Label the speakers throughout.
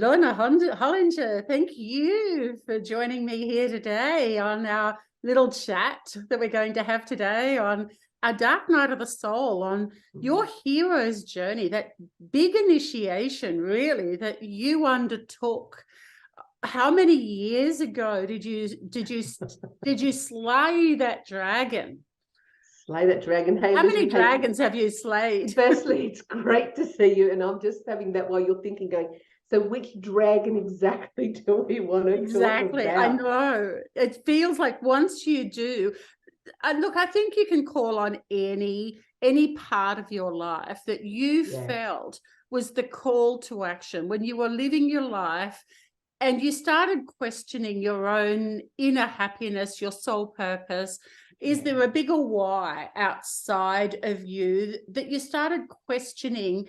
Speaker 1: Lorna Hollinger, thank you for joining me here today on our little chat that we're going to have today on our dark night of the soul, on your hero's journey, that big initiation really that you undertook. How many years ago did you slay that dragon?
Speaker 2: Slay that dragon. Hey,
Speaker 1: how many dragons have you slayed?
Speaker 2: Firstly, it's great to see you, and I'm just having that while you're thinking, going, so which dragon exactly do we want to talk about?
Speaker 1: I know. It feels like once you do, and look, I think you can call on any part of your life that you felt was the call to action when you were living your life and you started questioning your own inner happiness, your soul purpose. Is there a bigger why outside of you that you started questioning?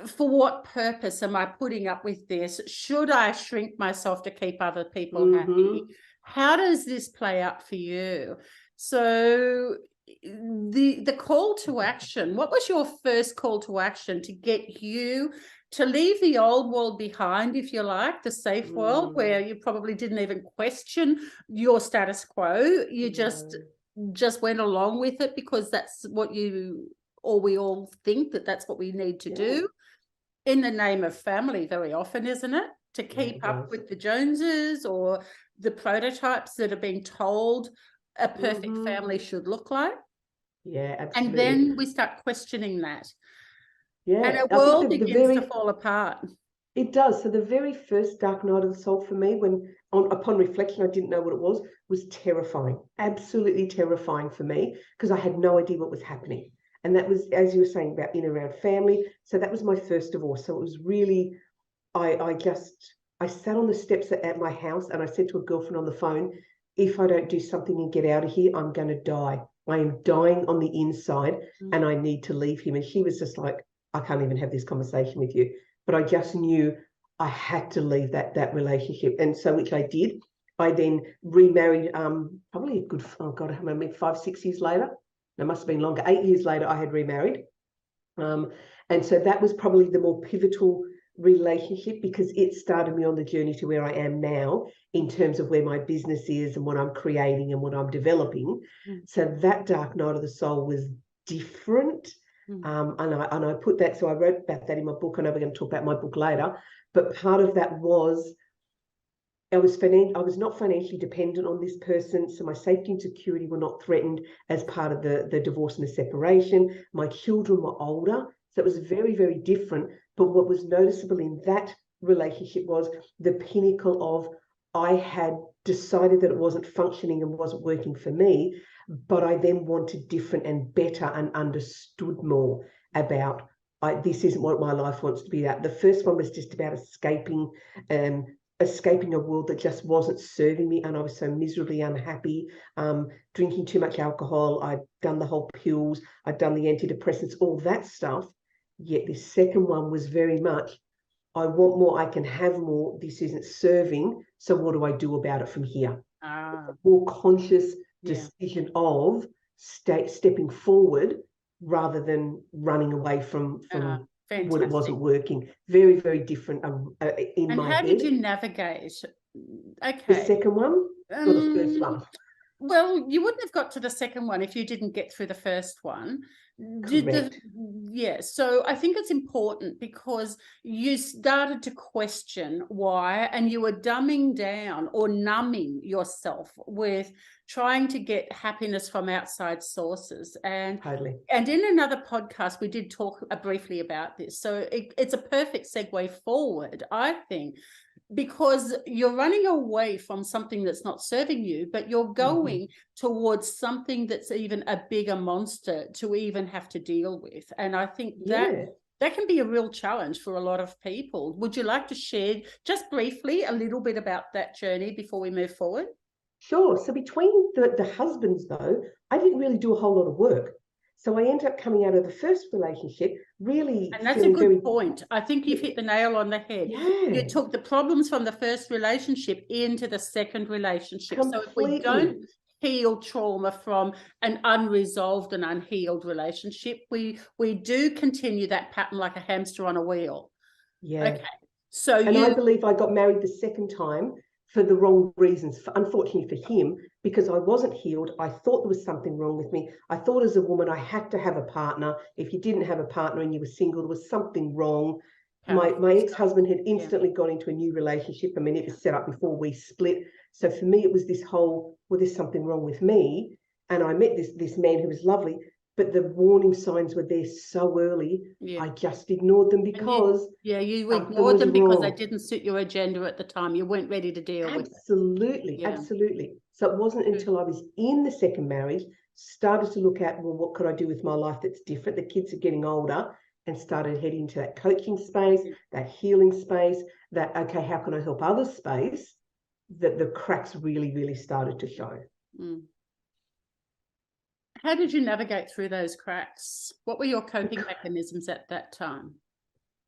Speaker 1: For what purpose am I putting up with this? Should I shrink myself to keep other people happy? How does this play out for you? So the call to action, what was your first call to action to get you to leave the old world behind, if you like, the safe world where you probably didn't even question your status quo? You just went along with it because that's what we all think that's what we need to do in the name of family very often, isn't it? To keep up with the Joneses or the prototypes that are being told a perfect family should look like.
Speaker 2: Yeah, absolutely.
Speaker 1: And then we start questioning that.
Speaker 2: Yeah.
Speaker 1: And our world begins to fall apart.
Speaker 2: It does. So the very first dark night of the soul for me, upon reflection, I didn't know what it was terrifying. Absolutely terrifying for me, because I had no idea what was happening. And that was, as you were saying, about in and around family. So that was my first divorce. So it was really, I sat on the steps at my house and I said to a girlfriend on the phone, if I don't do something and get out of here, I'm going to die. I am dying on the inside and I need to leave him. And she was just like, I can't even have this conversation with you. But I just knew I had to leave that relationship. And so, which I did. I then remarried, probably a good, 5-6 years later. It must have been longer. 8 years later, I had remarried. And so that was probably the more pivotal relationship, because it started me on the journey to where I am now in terms of where my business is and what I'm creating and what I'm developing. So that dark night of the soul was different. And I put that, so I wrote about that in my book. I know we're going to talk about my book later, but part of that was I was not financially dependent on this person, so my safety and security were not threatened as part of the divorce and the separation. My children were older, so it was very, very different. But what was noticeable in that relationship was the pinnacle of, I had decided that it wasn't functioning and wasn't working for me, but I then wanted different and better and understood more about, this isn't what my life wants to be about. The first one was just about escaping a world that just wasn't serving me, and I was so miserably unhappy, drinking too much alcohol. I'd done the whole pills, I'd done the antidepressants, all that stuff. Yet this second one was very much, I want more, I can have more, this isn't serving, so what do I do about it from here? More conscious decision of stepping forward rather than running away from what it wasn't working. Very, very different in my head.
Speaker 1: And how did you navigate? Okay.
Speaker 2: The second one or the first one?
Speaker 1: Well, you wouldn't have got to the second one if you didn't get through the first one.
Speaker 2: Correct.
Speaker 1: So I think it's important because you started to question why, and you were dumbing down or numbing yourself with trying to get happiness from outside sources. And
Speaker 2: totally.
Speaker 1: And in another podcast, we did talk briefly about this. So it's a perfect segue forward, I think, because you're running away from something that's not serving you, but you're going towards something that's even a bigger monster to even have to deal with. And I think that can be a real challenge for a lot of people. Would you like to share just briefly a little bit about that journey before we move forward?
Speaker 2: Sure. So between the husbands, though, I didn't really do a whole lot of work. So I ended up coming out of the first relationship really.
Speaker 1: And that's a good point. I think you've hit the nail on the head. Yeah. You took the problems from the first relationship into the second relationship.
Speaker 2: Completely.
Speaker 1: So if we don't heal trauma from an unresolved and unhealed relationship, we do continue that pattern like a hamster on a wheel.
Speaker 2: Yeah.
Speaker 1: Okay. So
Speaker 2: and I believe I got married the second time for the wrong reasons, unfortunately for him, because I wasn't healed. I thought there was something wrong with me. I thought as a woman I had to have a partner. If you didn't have a partner and you were single, there was something wrong. My ex-husband had instantly got into a new relationship. I mean, it was set up before we split. So for me, it was this whole, well, there's something wrong with me. And I met this man who was lovely, but the warning signs were there so early. I just ignored them because
Speaker 1: you ignored them because they didn't suit your agenda at the time. You weren't ready to deal with it.
Speaker 2: Absolutely. So it wasn't until I was in the second marriage, started to look at, well, what could I do with my life that's different? The kids are getting older, and started heading into that coaching space, that healing space, that, okay, how can I help others space, that the cracks really, really started to show.
Speaker 1: How did you navigate through those cracks? What were your coping mechanisms at that time?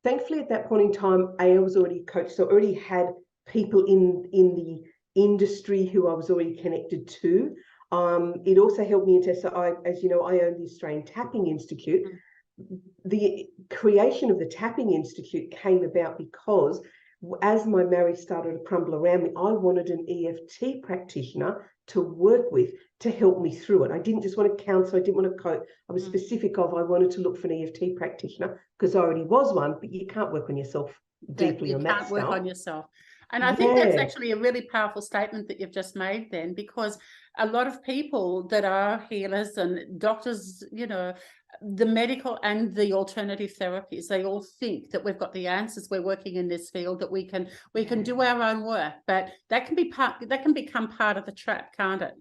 Speaker 2: Thankfully, at that point in time, I was already a coach, so I already had people in the industry who I was already connected to. It also helped me into, so as you know, I own the Australian Tapping Institute. The creation of the Tapping Institute came about because as my marriage started to crumble around me, I wanted an EFT practitioner to work with to help me through it. I didn't just want to counsel, I didn't want to coach. I was specific of, I wanted to look for an EFT practitioner because I already was one, but you can't work on yourself deeply on that stuff. You can't work on
Speaker 1: yourself. And I think that's actually a really powerful statement that you've just made then, because a lot of people that are healers and doctors, you know, the medical and the alternative therapies, they all think that we've got the answers. We're working in this field, that we can do our own work, but that can become part of the trap, can't it?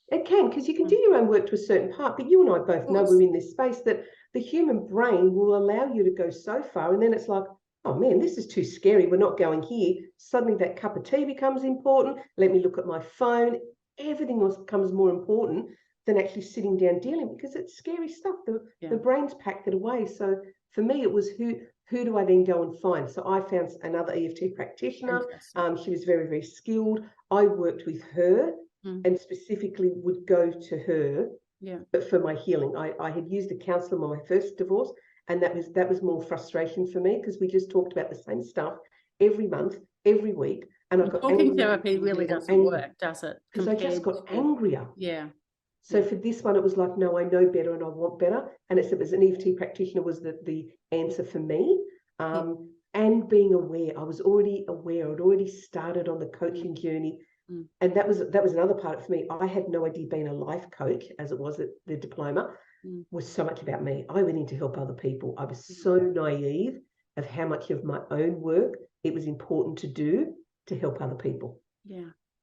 Speaker 2: It can, because you can do your own work to a certain part, but you and I both know we're in this space that the human brain will allow you to go so far, and then it's like, oh man, this is too scary. We're not going here. Suddenly that cup of tea becomes important. Let me look at my phone. Everything else becomes more important than actually sitting down dealing, because it's scary stuff. The brain's packed it away. So for me, it was who do I then go and find? So I found another EFT practitioner. She was very, very skilled. I worked with her and specifically would go to her but for my healing. I had used a counsellor on my first divorce, and that was more frustration for me, because we just talked about the same stuff every month, every week. And I got
Speaker 1: talking therapy really doesn't work, does it?
Speaker 2: Because I just got angrier.
Speaker 1: So
Speaker 2: for this one, it was like, no, I know better and I want better. And it was an EFT practitioner was the answer for me. And being aware. I was already aware. I'd already started on the coaching journey. And that was another part for me. I had no idea being a life coach, as it was at the diploma, was so much about me. I went in to help other people. I was so naive of how much of my own work it was important to do to help other people.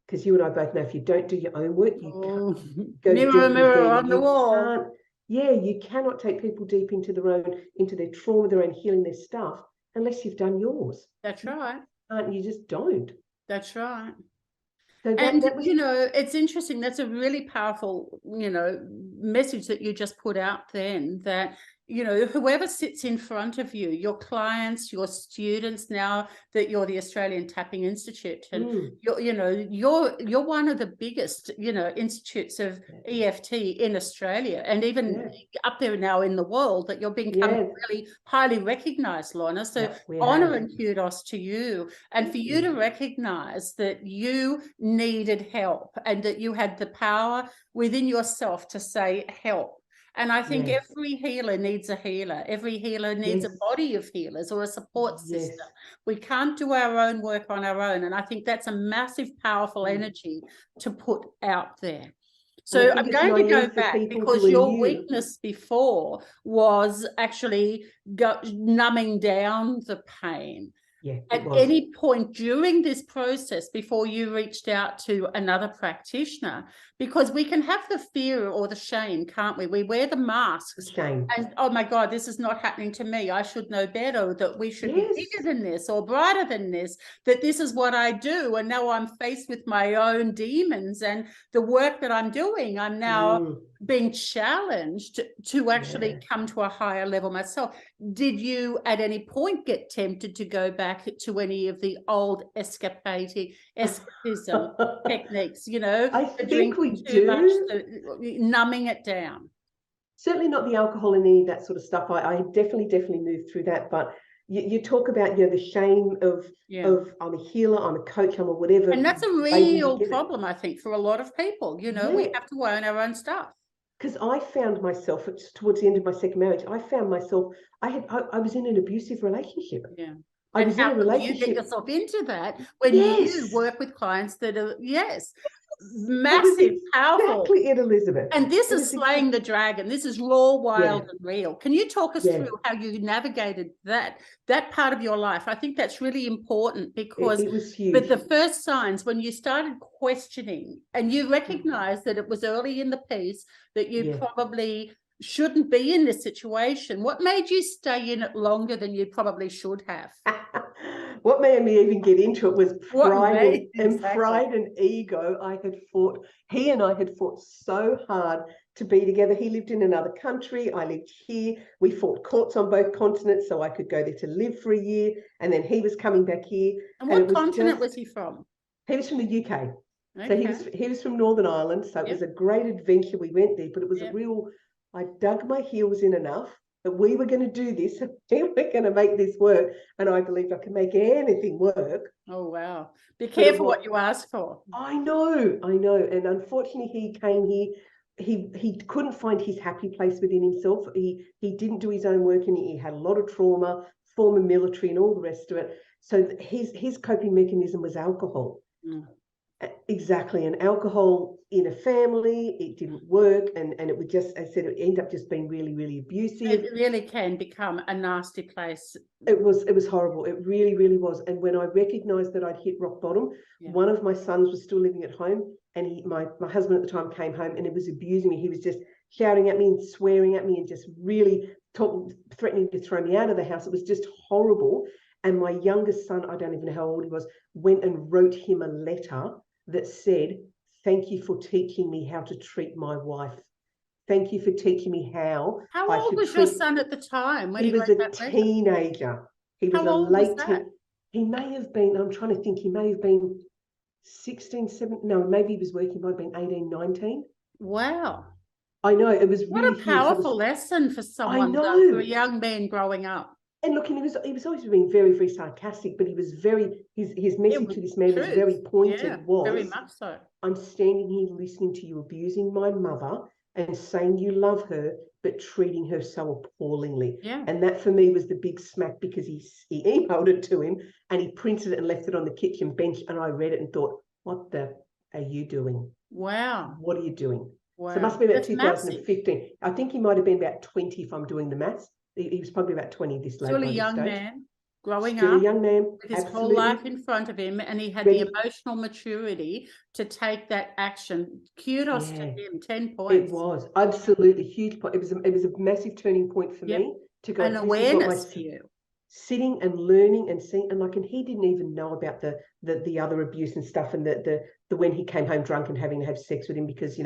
Speaker 2: Because you and I both know, if you don't do your own work, you can't go
Speaker 1: mirror on the wall.
Speaker 2: You cannot take people deep into their trauma, their own healing, their stuff, unless you've done yours.
Speaker 1: That's right.
Speaker 2: You just don't.
Speaker 1: That's right.
Speaker 2: So
Speaker 1: you know, it's interesting. That's a really powerful, you know, message that you just put out then, that, you know, whoever sits in front of you, your clients, your students, now that you're the Australian Tapping Institute, and you're one of the biggest, you know, institutes of EFT in Australia, and even up there now in the world, that you're becoming really highly recognized, Lorna. So honor and kudos to you, and for you to recognize that you needed help and that you had the power within yourself to say help. And I think every healer needs a healer. Every healer needs a body of healers or a support system. We can't do our own work on our own. And I think that's a massive, powerful energy to put out there. So I'm going to go back, because your weakness before was actually numbing down the pain. At any point during this process, before you reached out to another practitioner, because we can have the fear or the shame, can't we? We wear the masks.
Speaker 2: Shame.
Speaker 1: And, oh my God, this is not happening to me. I should know better, that we should be bigger than this or brighter than this, that this is what I do. And now I'm faced with my own demons and the work that I'm doing. I'm now being challenged to actually come to a higher level myself. Did you at any point get tempted to go back to any of the old escapism techniques, you know?
Speaker 2: I think we do.
Speaker 1: Numbing it down.
Speaker 2: Certainly not the alcohol and any of that sort of stuff. I definitely moved through that. But you talk about, you know, the shame of I'm a healer, I'm a coach, I'm a whatever.
Speaker 1: And that's a real problem, I think, for a lot of people. You know, we have to own our own stuff.
Speaker 2: Because I found myself towards the end of my second marriage, I found myself, I was in an abusive relationship.
Speaker 1: Yeah.
Speaker 2: I was in a relationship.
Speaker 1: You get yourself into that when you work with clients that are, massive, powerful.
Speaker 2: Exactly it, Elizabeth.
Speaker 1: And this is slaying the dragon. This is raw, wild, and real. Can you talk us through how you navigated that part of your life? I think that's really important, because
Speaker 2: it was huge.
Speaker 1: But the first signs when you started questioning and you recognized that it was early in the piece that you probably shouldn't be in this situation, what made you stay in it longer than you probably should have?
Speaker 2: What made me even get into it was pride pride and ego. He and I had fought so hard to be together. He lived in another country, I lived here. We fought courts on both continents so I could go there to live for a year, and then he was coming back here.
Speaker 1: And what continent was he from?
Speaker 2: He was from the UK.
Speaker 1: Okay.
Speaker 2: So he was from Northern Ireland. So it was a great adventure. We went there, but it was a real, I dug my heels in enough that we were going to do this, and we were going to make this work. And I believed I could make anything work.
Speaker 1: Oh, wow. Be careful what you ask for.
Speaker 2: I know. And unfortunately, he came here. He couldn't find his happy place within himself. He didn't do his own work, and he had a lot of trauma, former military and all the rest of it. So his coping mechanism was alcohol. Mm. Exactly. And alcohol in a family, it didn't work. And it would just, as I said, it ended up just being really, really abusive.
Speaker 1: It really can become a nasty place.
Speaker 2: It was horrible. It really, really was. And when I recognized that I'd hit rock bottom, one of my sons was still living at home, and my husband at the time came home, and it was abusing me. He was just shouting at me and swearing at me and just really threatening to throw me out of the house. It was just horrible. And my youngest son, I don't even know how old he was, went and wrote him a letter that said, "Thank you for teaching me how to treat my wife. Thank you for teaching me how."
Speaker 1: How old was your son at the time when
Speaker 2: he was a teenager? He was a late teen. He may have been, I'm trying to think, he may have been 16, 17, no, maybe he was working, might have been 18, 19.
Speaker 1: Wow.
Speaker 2: I know, it was
Speaker 1: really what a powerful lesson for someone, for a young man growing up.
Speaker 2: And look, he was always being very, very sarcastic, but he was his message to this man was very pointed.
Speaker 1: Very much so.
Speaker 2: I'm standing here listening to you abusing my mother and saying you love her, but treating her so appallingly. Yeah. And that for me was the big smack, because he emailed it to him and he printed it and left it on the kitchen bench, and I read it and thought, what the are you doing?
Speaker 1: Wow.
Speaker 2: What are you doing?
Speaker 1: Wow.
Speaker 2: So it must be about 2015. Massive. I think he might have been about 20 if I'm doing the maths. He was probably about 20 this late.
Speaker 1: Still a young man, growing
Speaker 2: up.
Speaker 1: Still
Speaker 2: a young man.
Speaker 1: With his whole life in front of him, and he had the emotional maturity to take that action. Kudos to him, 10 points.
Speaker 2: It was absolutely huge point. It was a massive turning point for me to go.
Speaker 1: An awareness for you.
Speaker 2: Sitting and learning and seeing, and he didn't even know about the other abuse and stuff, and the when he came home drunk and having to have sex with him, because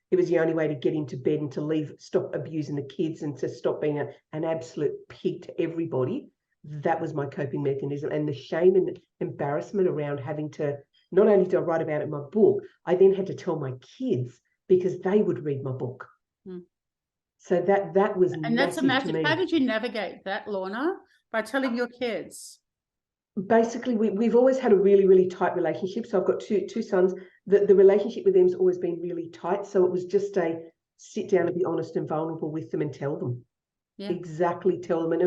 Speaker 2: it was the only way to get him to bed and to stop abusing the kids and to stop being an absolute pig to everybody. That was my coping mechanism. And the shame and embarrassment around having to, not only did I write about it in my book, I then had to tell my kids, because they would read my book. Hmm. So that was
Speaker 1: and that's a massive.
Speaker 2: To me.
Speaker 1: How did you navigate that, Lorna? By telling your kids?
Speaker 2: Basically, we've always had a really, really tight relationship. So I've got two sons. The relationship with them has always been really tight. So it was just a sit down and be honest and vulnerable with them and tell them. Yeah. Exactly, tell them.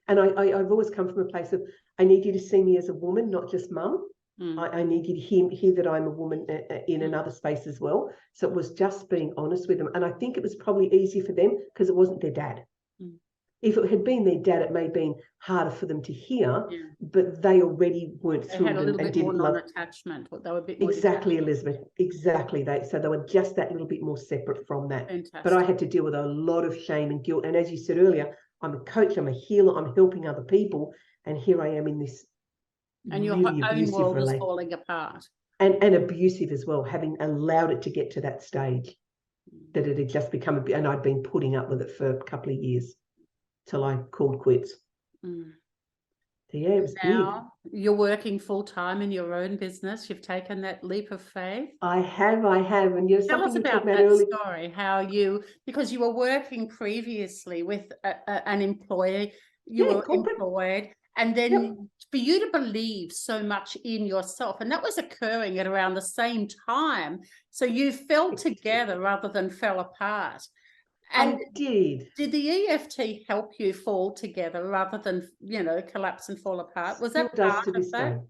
Speaker 2: And I've always come from a place of, I need you to see me as a woman, not just mum. Mm. I need you to hear that I'm a woman in another space as well. So it was just being honest with them. And I think it was probably easier for them because it wasn't their dad. Mm. If it had been their dad, it may have been harder for them to hear, but they already weren't through it and didn't love attachment.
Speaker 1: They were a bit more
Speaker 2: exactly, Elizabeth. Exactly. So they were just that little bit more separate from that. Fantastic. But I had to deal with a lot of shame and guilt. And as you said earlier, I'm a coach, I'm a healer, I'm helping other people, and here I am in this.
Speaker 1: And your really own world was falling apart.
Speaker 2: And abusive as well, having allowed it to get to that stage that it had just become a bit, and I'd been putting up with it for a couple of years. Till I called quits. Mm. So yeah, it was
Speaker 1: now big. You're working full time in your own business. You've taken that leap of faith.
Speaker 2: I have, and
Speaker 1: tell us about that story. How because you were working previously with an employee. you were
Speaker 2: corporate.
Speaker 1: employed, and then
Speaker 2: Yep.
Speaker 1: for you to believe so much in yourself, and that was occurring at around the same time. So you fell together rather than fell apart. And
Speaker 2: I did.
Speaker 1: did the EFT help you fall together rather than, you know, collapse and fall apart? Was
Speaker 2: Still
Speaker 1: that
Speaker 2: does
Speaker 1: part
Speaker 2: to
Speaker 1: of
Speaker 2: this
Speaker 1: that?
Speaker 2: day.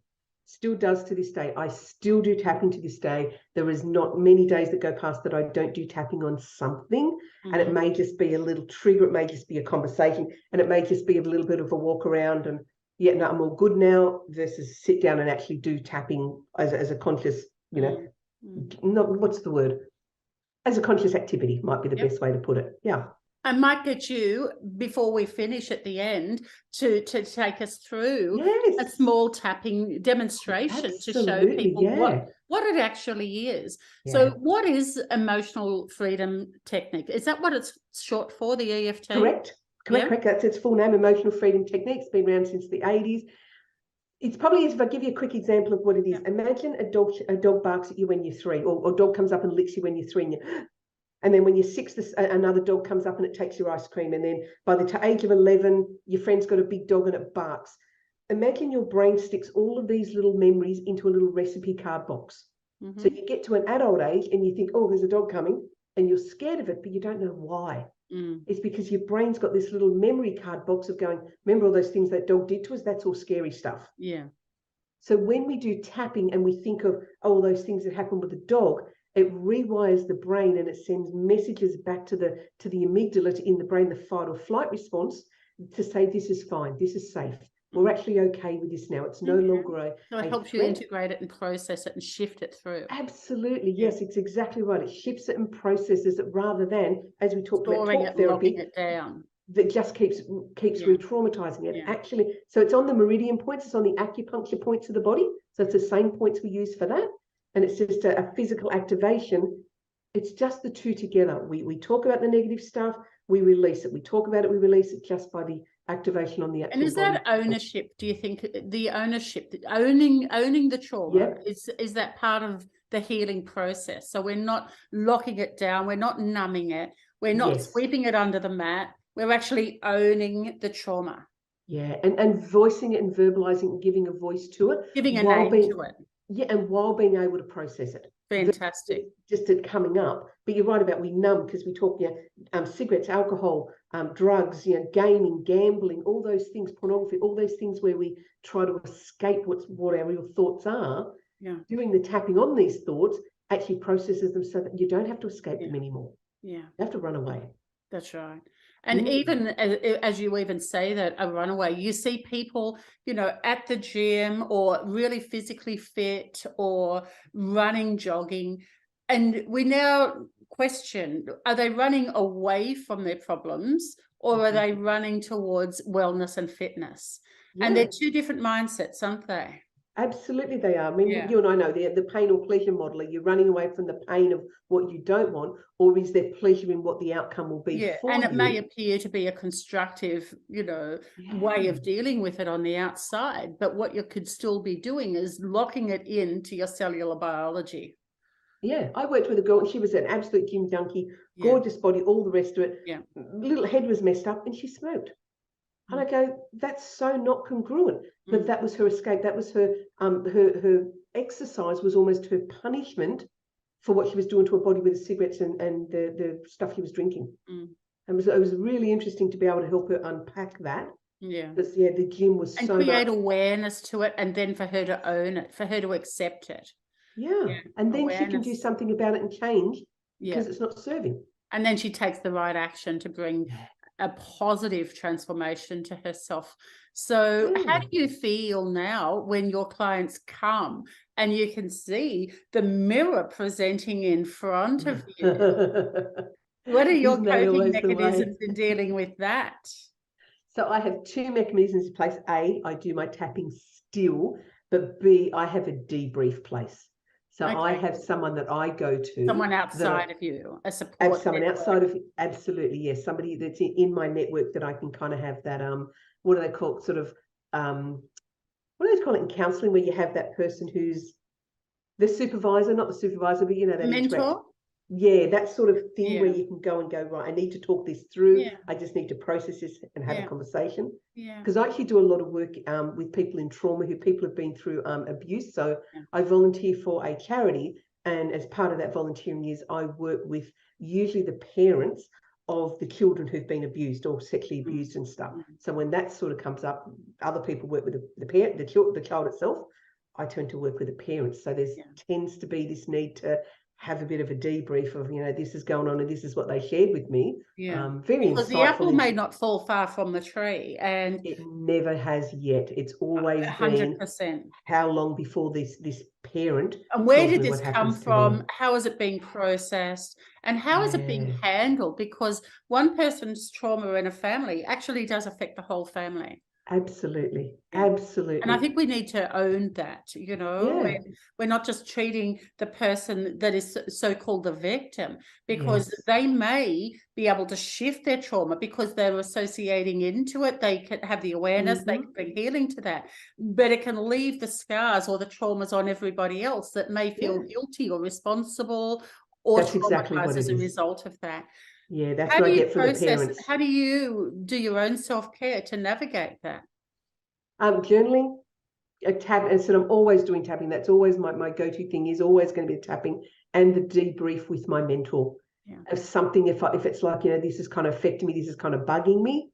Speaker 2: Still does to this day. I still do tapping to this day. There is not many days that go past that I don't do tapping on something. And it may just be a little trigger, it may just be a conversation, and it may just be a little bit of a walk around and yeah, no, I'm all good now, versus sit down and actually do tapping as a conscious, you know, not, what's the word? As a conscious activity might be the best way to put it. Yeah.
Speaker 1: I might get you, before we finish at the end, to take us through a small tapping demonstration to show people what it actually is.
Speaker 2: Yeah.
Speaker 1: So what is emotional freedom technique? Is that what it's short for, the EFT?
Speaker 2: Correct. That's its full name, Emotional Freedom Technique. It's been around since the 80s. It's probably, if I give you a quick example of what it is, imagine a dog barks at you when you're 3, or a dog comes up and licks you when you're 3, and then when you're 6, another dog comes up and it takes your ice cream. And then by the age of 11, your friend's got a big dog and it barks. Imagine your brain sticks all of these little memories into a little recipe card box. So you get to an adult age and you think, oh, there's a dog coming, and you're scared of it, but you don't know why. It's because your brain's got this little memory card box of going, remember all those things that dog did to us? That's all scary stuff.
Speaker 1: Yeah.
Speaker 2: So when we do tapping and we think of all those things that happened with the dog, it rewires the brain and it sends messages back to the amygdala in the brain, the fight or flight response, to say this is fine, this is safe. We're actually okay with this now. It's no longer a
Speaker 1: So it helps you integrate it and process it and shift it through.
Speaker 2: Absolutely, yes, it's exactly right. It shifts it and processes it rather than, as we talked about,
Speaker 1: Storing
Speaker 2: talk
Speaker 1: it,
Speaker 2: therapy,
Speaker 1: locking it down.
Speaker 2: that just keeps re-traumatizing it. Actually, so it's on the meridian points, it's on the acupuncture points of the body. So it's the same points we use for that. And it's just a physical activation. It's just the two together. We talk about the negative stuff, we release it. We talk about it, we release it, just by the activation on the actual
Speaker 1: And is that ownership? Do you think the ownership, owning the trauma, is that part of the healing process? So we're not locking it down, we're not numbing it, we're not sweeping it under the mat. We're actually owning the trauma.
Speaker 2: Yeah, and voicing it and verbalizing and giving a voice to it.
Speaker 1: Giving a name to it.
Speaker 2: Yeah, and while being able to process it.
Speaker 1: Fantastic.
Speaker 2: Just it coming up. But you're right about we numb, because we talk, cigarettes, alcohol, drugs, gaming, gambling, all those things, pornography, all those things where we try to escape what our real thoughts are.
Speaker 1: Yeah.
Speaker 2: Doing the tapping on these thoughts actually processes them so that you don't have to escape them anymore.
Speaker 1: Yeah.
Speaker 2: You have to run away.
Speaker 1: That's right. And even as you even say that, a runaway, you see people, at the gym or really physically fit or running, jogging. And we now question, are they running away from their problems or are they running towards wellness and fitness? Yeah. And they're two different mindsets, aren't they?
Speaker 2: Absolutely they are. I mean, you and I know the pain or pleasure model. Are you running away from the pain of what you don't want, or is there pleasure in what the outcome will be for you?
Speaker 1: And it may appear to be a constructive, way of dealing with it on the outside, but what you could still be doing is locking it into your cellular biology.
Speaker 2: Yeah, I worked with a girl and she was an absolute gym junkie, gorgeous body, all the rest of it.
Speaker 1: Yeah.
Speaker 2: Little head was messed up and she smoked. And I go, that's so not congruent. But that was her escape. That was her exercise was almost her punishment for what she was doing to her body with the cigarettes and the stuff she was drinking. And it was really interesting to be able to help her unpack that. Yeah. Because the gym was
Speaker 1: and create awareness to it, and then for her to own it, for her to accept it.
Speaker 2: Yeah. And then she can do something about it and change because it's not serving.
Speaker 1: And then she takes the right action to bring a positive transformation to herself. So how do you feel now when your clients come and you can see the mirror presenting in front of you? What are your coping mechanisms in dealing with that?
Speaker 2: So I have two mechanisms in place. A, I do my tapping still, but B, I have a debrief place. So I have someone that I go to.
Speaker 1: Someone outside of you, a support
Speaker 2: someone
Speaker 1: network.
Speaker 2: Outside of, absolutely, yes. Somebody that's in my network that I can kind of have that, what do they call it, sort of, what do they call it in counselling, where you have that person who's the supervisor, not the supervisor, but that
Speaker 1: mentor?
Speaker 2: Yeah, that sort of thing
Speaker 1: Yeah.
Speaker 2: where you can go and go, right, I need to talk this through.
Speaker 1: Yeah.
Speaker 2: I just need to process this and have a conversation.
Speaker 1: Yeah.
Speaker 2: Because I actually do a lot of work with people in trauma who people have been through abuse. So
Speaker 1: Yeah.
Speaker 2: I volunteer for a charity. And as part of that volunteering is I work with usually the parents of the children who've been abused or sexually abused and stuff. So when that sort of comes up, other people work with the parent, the child itself. I tend to work with the parents. So there's tends to be this need to have a bit of a debrief of, you know, this is going on and this is what they shared with me.
Speaker 1: Yeah.
Speaker 2: Very
Speaker 1: Because the
Speaker 2: insightful.
Speaker 1: apple may not fall far from the tree, and
Speaker 2: it never has yet. It's always
Speaker 1: 100%.
Speaker 2: been how long before this parent.
Speaker 1: And where
Speaker 2: tells
Speaker 1: did
Speaker 2: me
Speaker 1: this
Speaker 2: what
Speaker 1: come
Speaker 2: happens to
Speaker 1: from?
Speaker 2: them.
Speaker 1: How is it being processed? And how is it being
Speaker 2: Yeah.
Speaker 1: handled? Because one person's trauma in a family actually does affect the whole family.
Speaker 2: Absolutely.
Speaker 1: Yeah.
Speaker 2: Absolutely.
Speaker 1: And I think we need to own that, you know,
Speaker 2: Yeah.
Speaker 1: we're not just treating the person that is so-called the victim, because
Speaker 2: Yes.
Speaker 1: they may be able to shift their trauma because they're associating into it. They can have the awareness, they can bring healing to that, but it can leave the scars or the traumas on everybody else that may feel guilty or responsible or
Speaker 2: That's exactly
Speaker 1: traumatized
Speaker 2: what
Speaker 1: as
Speaker 2: it
Speaker 1: a
Speaker 2: is.
Speaker 1: result of that.
Speaker 2: Yeah, that's
Speaker 1: How
Speaker 2: what
Speaker 1: do
Speaker 2: I
Speaker 1: you
Speaker 2: get from the parents.
Speaker 1: how do you do your own self-care to navigate that?
Speaker 2: Journaling, a tab, and so I'm always doing tapping. That's always my go-to thing, is always going to be tapping and the debrief with my mentor. Of something, if it's like, you know, this is kind of affecting me, this is kind of bugging me,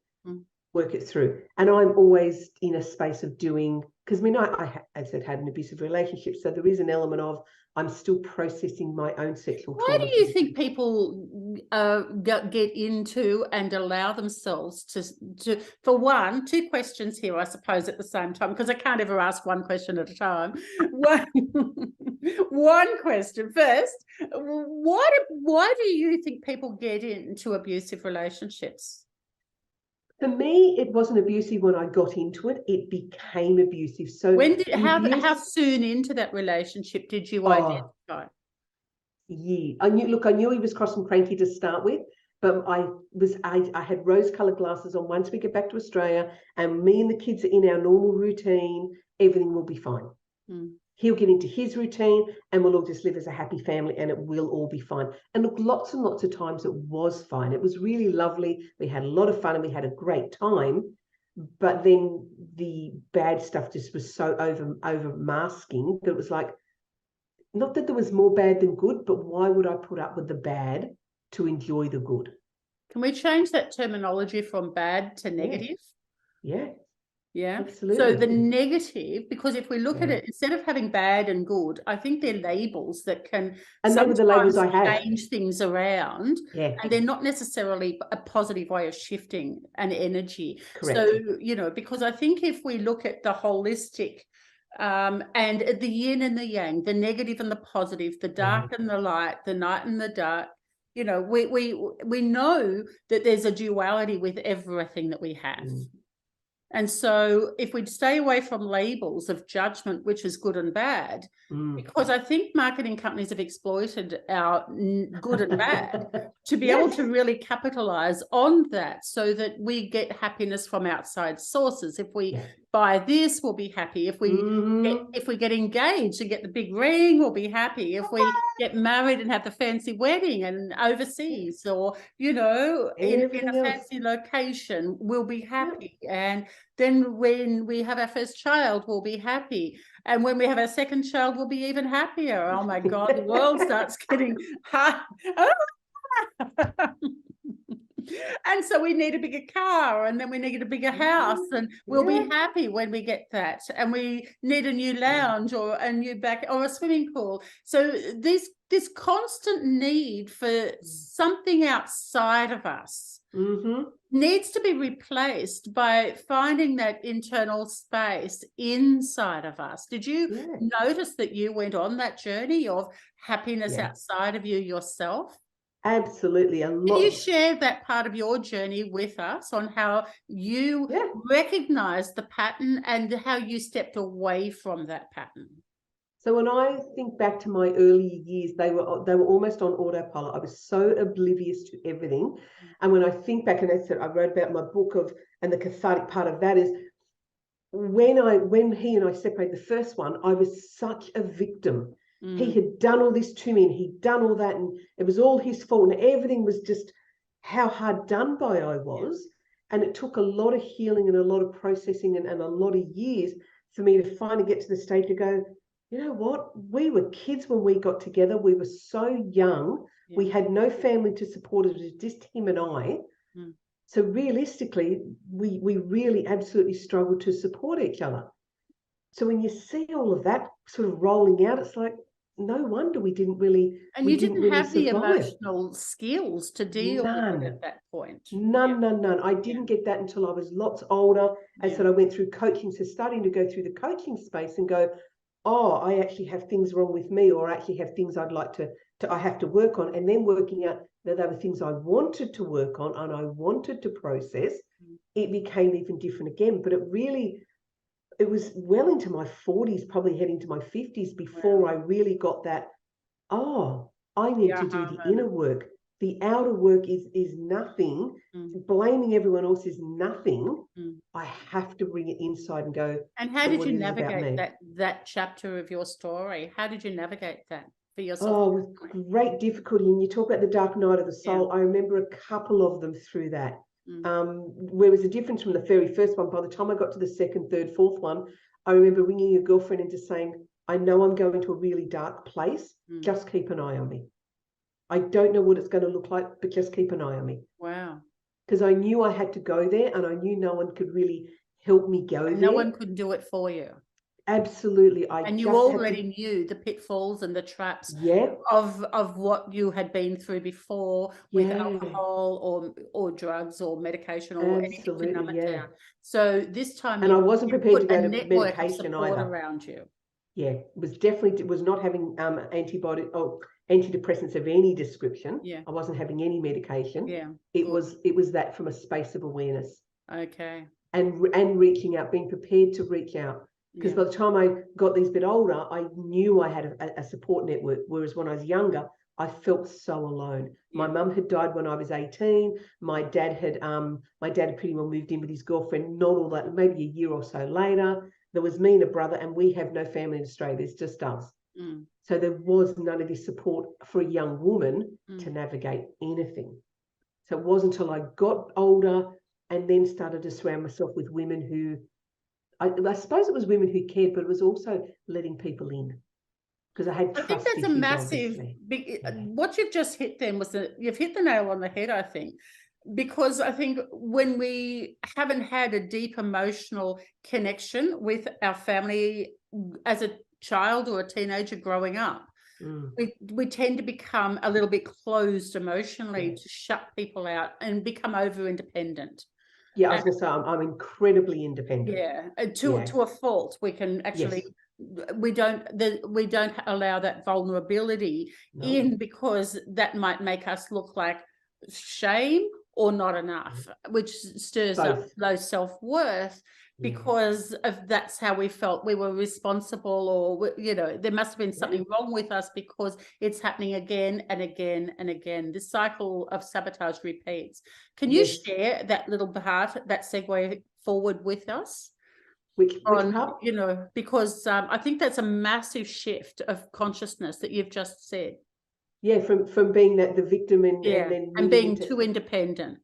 Speaker 2: work it through. And I'm always in a space of doing, because I mean, I as I said, had an abusive relationship, so there is an element of I'm still processing my own sexual trauma.
Speaker 1: Why do you think people get into and allow themselves to, for one, two questions here, I suppose, at the same time, because I can't ever ask one question at a time. One question first. Why do you think people get into abusive relationships?
Speaker 2: For me, it wasn't abusive when I got into it. It became abusive. So
Speaker 1: how soon into that relationship did you identify?
Speaker 2: Yeah, I knew he was cross and cranky to start with, but I had rose-colored glasses on. Once we get back to Australia and me and the kids are in our normal routine, everything will be fine. He'll get into his routine and we'll all just live as a happy family and it will all be fine. And look, lots and lots of times it was fine. It was really lovely. We had a lot of fun and we had a great time. But then the bad stuff just was so over masking that it was like, not that there was more bad than good, but why would I put up with the bad to enjoy the good?
Speaker 1: Can we change that terminology from bad to negative?
Speaker 2: Yeah.
Speaker 1: Yeah.
Speaker 2: Absolutely.
Speaker 1: So the negative, because if we look at it, instead of having bad and good, I think they're labels that can
Speaker 2: sometimes the labels I have.
Speaker 1: change things around.
Speaker 2: Yeah.
Speaker 1: And they're not necessarily a positive way of shifting an energy.
Speaker 2: Correct.
Speaker 1: So, you know, because I think if we look at the holistic and the yin and the yang, the negative and the positive, the dark and the light, the night and the dark, you know, we know that there's a duality with everything that we have. And so if we stay away from labels of judgment, which is good and bad, because I think marketing companies have exploited our good and bad to be able to really capitalize on that so that we get happiness from outside sources. If we buy this, we'll be happy. If we get engaged and get the big ring, we'll be happy. If we get married and have the fancy wedding and overseas, or, you know, in a fancy location, we'll be happy. And then when we have our first child, we'll be happy. And when we have our second child, we'll be even happier. Oh my God, the world starts getting hard. And so we need a bigger car, and then we need a bigger house, and we'll be happy when we get that. And we need a new lounge or a new back or a swimming pool. So this constant need for something outside of us needs to be replaced by finding that internal space inside of us. Did you notice that you went on that journey of happiness outside of you yourself?
Speaker 2: Absolutely. A lot.
Speaker 1: Can you share that part of your journey with us on how you recognized the pattern and how you stepped away from that pattern?
Speaker 2: So when I think back to my early years, they were almost on autopilot. I was so oblivious to everything. And when I think back, and that's what I wrote about in my book and the cathartic part of that is when he and I separated the first one, I was such a victim. He had done all this to me and he'd done all that, and it was all his fault, and everything was just how hard done by I was. And it took a lot of healing and a lot of processing and a lot of years for me to finally get to the stage to go, you know what? We were kids when we got together. We were so young. Yeah. We had no family to support us. It was just him and I. So realistically, we really absolutely struggled to support each other. So when you see all of that sort of rolling out, it's like, no wonder we didn't really.
Speaker 1: And you didn't have the emotional skills to deal with it at that point.
Speaker 2: None. I didn't get that until I was lots older. As I said, I went through coaching. So starting to go through the coaching space and go, oh, I actually have things wrong with me, or I actually have things I'd like to I have to work on. And then working out that there were things I wanted to work on and I wanted to process, it became even different again. But it was well into my 40s, probably heading to my 50s before I really got that, I need to do the inner work. The outer work is nothing. Blaming everyone else is nothing. I have to bring it inside and go.
Speaker 1: And how did you navigate that chapter of your story? How did you navigate that for yourself?
Speaker 2: Oh, with great difficulty. And you talk about the dark night of the soul. I remember a couple of them through that. Where was the difference from the very first one? By the time I got to the second, third, fourth one, I remember ringing a girlfriend and just saying, I know I'm going to a really dark place. Just keep an eye on me. I don't know what it's going to look like, but just keep an eye on me.
Speaker 1: Wow.
Speaker 2: Because I knew I had to go there, and I knew no one could really help me go there.
Speaker 1: No one could do it for you.
Speaker 2: Absolutely.
Speaker 1: And you already knew the pitfalls and the traps of what you had been through before with alcohol or drugs or medication or anything to numb it down. So this time,
Speaker 2: and I wasn't prepared to go to
Speaker 1: network
Speaker 2: medication
Speaker 1: of support
Speaker 2: either.
Speaker 1: Around you.
Speaker 2: Yeah, it was not having antidepressants of any description. Yeah, I wasn't having any medication. Yeah, it was that from a space of awareness.
Speaker 1: Okay.
Speaker 2: And reaching out, being prepared to reach out. Because by the time I got these bit older, I knew I had a support network. Whereas when I was younger, I felt so alone. My mum had died when I was 18. My dad had pretty well moved in with his girlfriend. Not all that, maybe a year or so later. There was me and a brother, and we have no family in Australia. It's just us. So there was none of this support for a young woman to navigate anything. So it wasn't until I got older and then started to surround myself with women who, I suppose it was women who cared, but it was also letting people in. Because I had trust issues. I think that's a massive,
Speaker 1: what you've just hit then you've hit the nail on the head, I think. Because I think when we haven't had a deep emotional connection with our family as a child or a teenager growing up, we tend to become a little bit closed emotionally to shut people out and become over independent.
Speaker 2: Yeah, I was going to say I'm incredibly independent.
Speaker 1: Yeah, to a fault. We can actually we don't allow that vulnerability in, because that might make us look like shame or not enough, which stirs up low self-worth, because of that's how we felt we were responsible, or there must have been something wrong with us because it's happening again and again and again. This cycle of sabotage repeats. Can you share that little part, that segue forward with us?
Speaker 2: Which part?
Speaker 1: Because I think that's a massive shift of consciousness that you've just said.
Speaker 2: Yeah, from being the victim and then
Speaker 1: being too independent.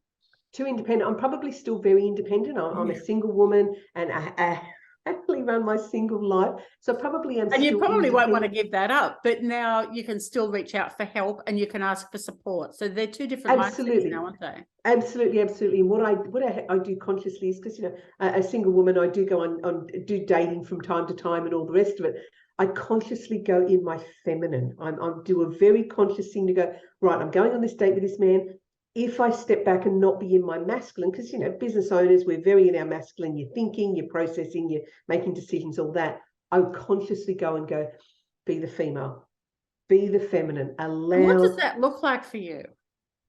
Speaker 2: Too independent. I'm probably still very independent. I'm a single woman, and I happily run my single life. So probably am.
Speaker 1: And you probably won't want to give that up, but now you can still reach out for help and you can ask for support. So they're two different mindsets now, aren't they?
Speaker 2: Absolutely. And what I do consciously is, because a single woman, I do go on do dating from time to time and all the rest of it. I consciously go in my feminine. I do a very conscious thing to go, right, I'm going on this date with this man. If I step back and not be in my masculine, because, business owners, we're very in our masculine, you're thinking, you're processing, you're making decisions, all that. I would consciously go, be the female, be the feminine.
Speaker 1: And what does that look like for you?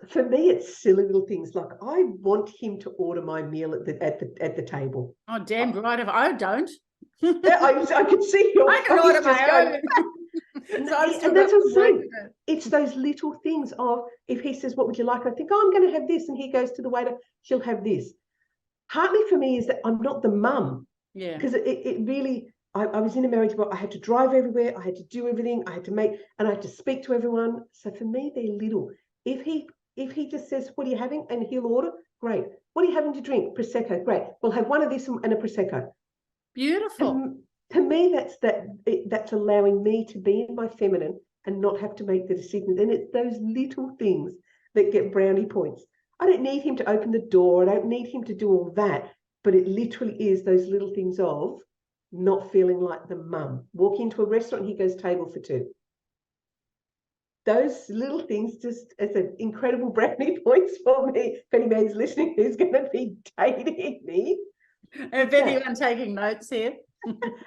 Speaker 2: For me, it's silly little things like I want him to order my meal at the table.
Speaker 1: Oh, damn right. If I don't.
Speaker 2: I could see your
Speaker 1: I can order my own.
Speaker 2: And that's what I'm saying. It's those little things of, if he says, what would you like? I think, I'm going to have this. And he goes to the waiter, she'll have this. Partly for me is that I'm not the mum.
Speaker 1: Yeah.
Speaker 2: Because it really, I was in a marriage where I had to drive everywhere, I had to do everything, I had to make, and I had to speak to everyone. So for me, they're little. If he just says, what are you having? And he'll order, great. What are you having to drink? Prosecco, great. We'll have one of this and a Prosecco.
Speaker 1: Beautiful.
Speaker 2: To me, that's allowing me to be in my feminine and not have to make the decisions. And it's those little things that get brownie points. I don't need him to open the door. I don't need him to do all that. But it literally is those little things of not feeling like the mum. Walk into a restaurant, he goes table for two. Those little things just as an incredible brownie points for me. If any man's listening who's going to be dating me.
Speaker 1: If anyone taking notes here.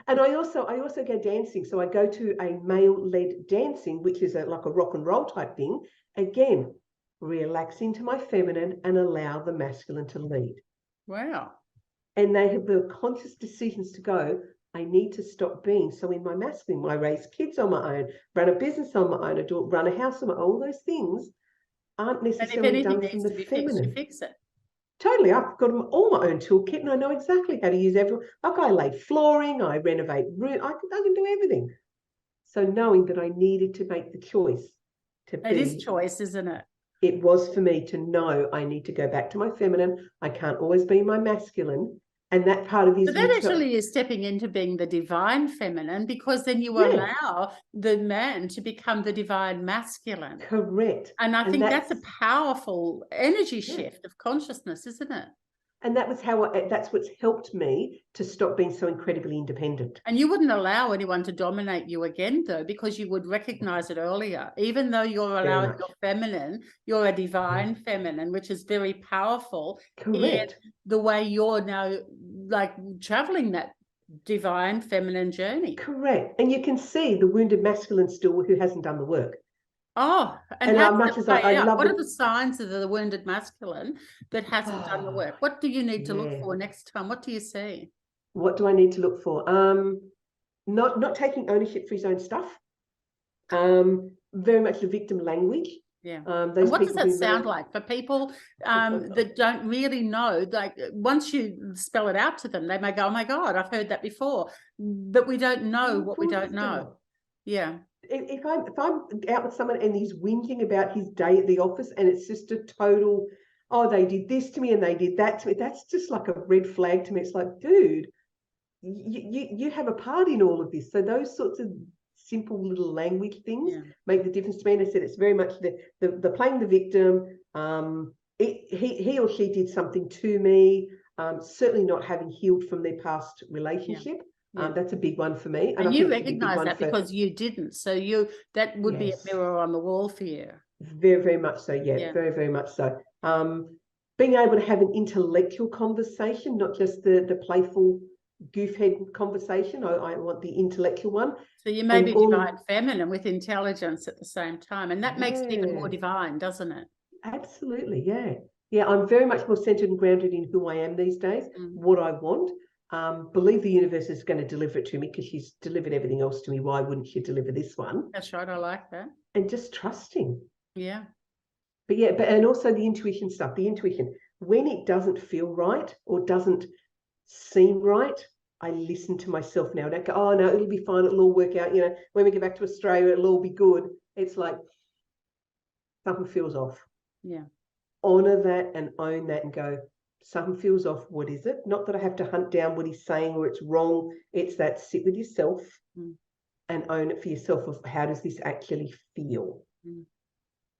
Speaker 2: And I also go dancing. So I go to a male-led dancing, which is like a rock and roll type thing. Again, relax into my feminine and allow the masculine to lead.
Speaker 1: Wow.
Speaker 2: And they have the conscious decisions to go, I need to stop being so in my masculine. I raise kids on my own, run a business on my own, run a house on my own. All those things aren't necessarily done from the feminine.
Speaker 1: Fix it.
Speaker 2: Totally. I've got all my own toolkit and I know exactly how to use everyone. Like I lay flooring, I renovate room, I can do everything. So knowing that I needed to make the choice to be.
Speaker 1: It is choice, isn't it?
Speaker 2: It was for me to know I need to go back to my feminine. I can't always be my masculine. And that part of his.
Speaker 1: But that actually is stepping into being the divine feminine, because then you allow the man to become the divine masculine.
Speaker 2: Correct.
Speaker 1: And I think that's a powerful energy shift of consciousness, isn't it?
Speaker 2: And that was that's what's helped me to stop being so incredibly independent.
Speaker 1: And you wouldn't allow anyone to dominate you again, though, because you would recognize it earlier. Even though you're allowing your feminine, you're a divine feminine, which is very powerful.
Speaker 2: Correct.
Speaker 1: In the way you're now like traveling that divine feminine journey.
Speaker 2: Correct. And you can see the wounded masculine still who hasn't done the work.
Speaker 1: Oh,
Speaker 2: and how much as I love
Speaker 1: what are the signs of the wounded masculine that hasn't done the work? What do you need to look for next time? What do you see?
Speaker 2: What do I need to look for? Not taking ownership for his own stuff. Very much the victim language.
Speaker 1: Yeah. And what does that sound like for people that don't really know? Like once you spell it out to them, they may go, "Oh my God, I've heard that before," but we don't know what we don't know. Yeah.
Speaker 2: If I'm out with someone and he's whinging about his day at the office and it's just a total, oh, they did this to me and they did that to me, that's just like a red flag to me. It's like, dude, you have a part in all of this. So those sorts of simple little language things make the difference to me. And I said it's very much the playing the victim. He or she did something to me. Certainly not having healed from their past relationship. That's a big one for me.
Speaker 1: And you recognize that because you didn't. So that would be a mirror on the wall for you.
Speaker 2: Very, very much so. Yeah. Very, very much so. Being able to have an intellectual conversation, not just the playful goofhead conversation. I want the intellectual one.
Speaker 1: So you may be divine feminine with intelligence at the same time. And that makes it even more divine, doesn't it?
Speaker 2: Absolutely. Yeah. Yeah. I'm very much more centered and grounded in who I am these days, what I want. Believe the universe is going to deliver it to me because she's delivered everything else to me. Why wouldn't she deliver this one?
Speaker 1: That's right. I like that.
Speaker 2: And just trusting.
Speaker 1: Yeah.
Speaker 2: But and also the intuition stuff. The intuition, when it doesn't feel right or doesn't seem right, I listen to myself now. I don't go, oh no, it'll be fine. It'll all work out. When we get back to Australia, it'll all be good. It's like something feels off.
Speaker 1: Yeah.
Speaker 2: Honor that and own that and go, something feels off. What is it? Not that I have to hunt down what he's saying or it's wrong. It's that sit with yourself and own it for yourself of how does this actually feel?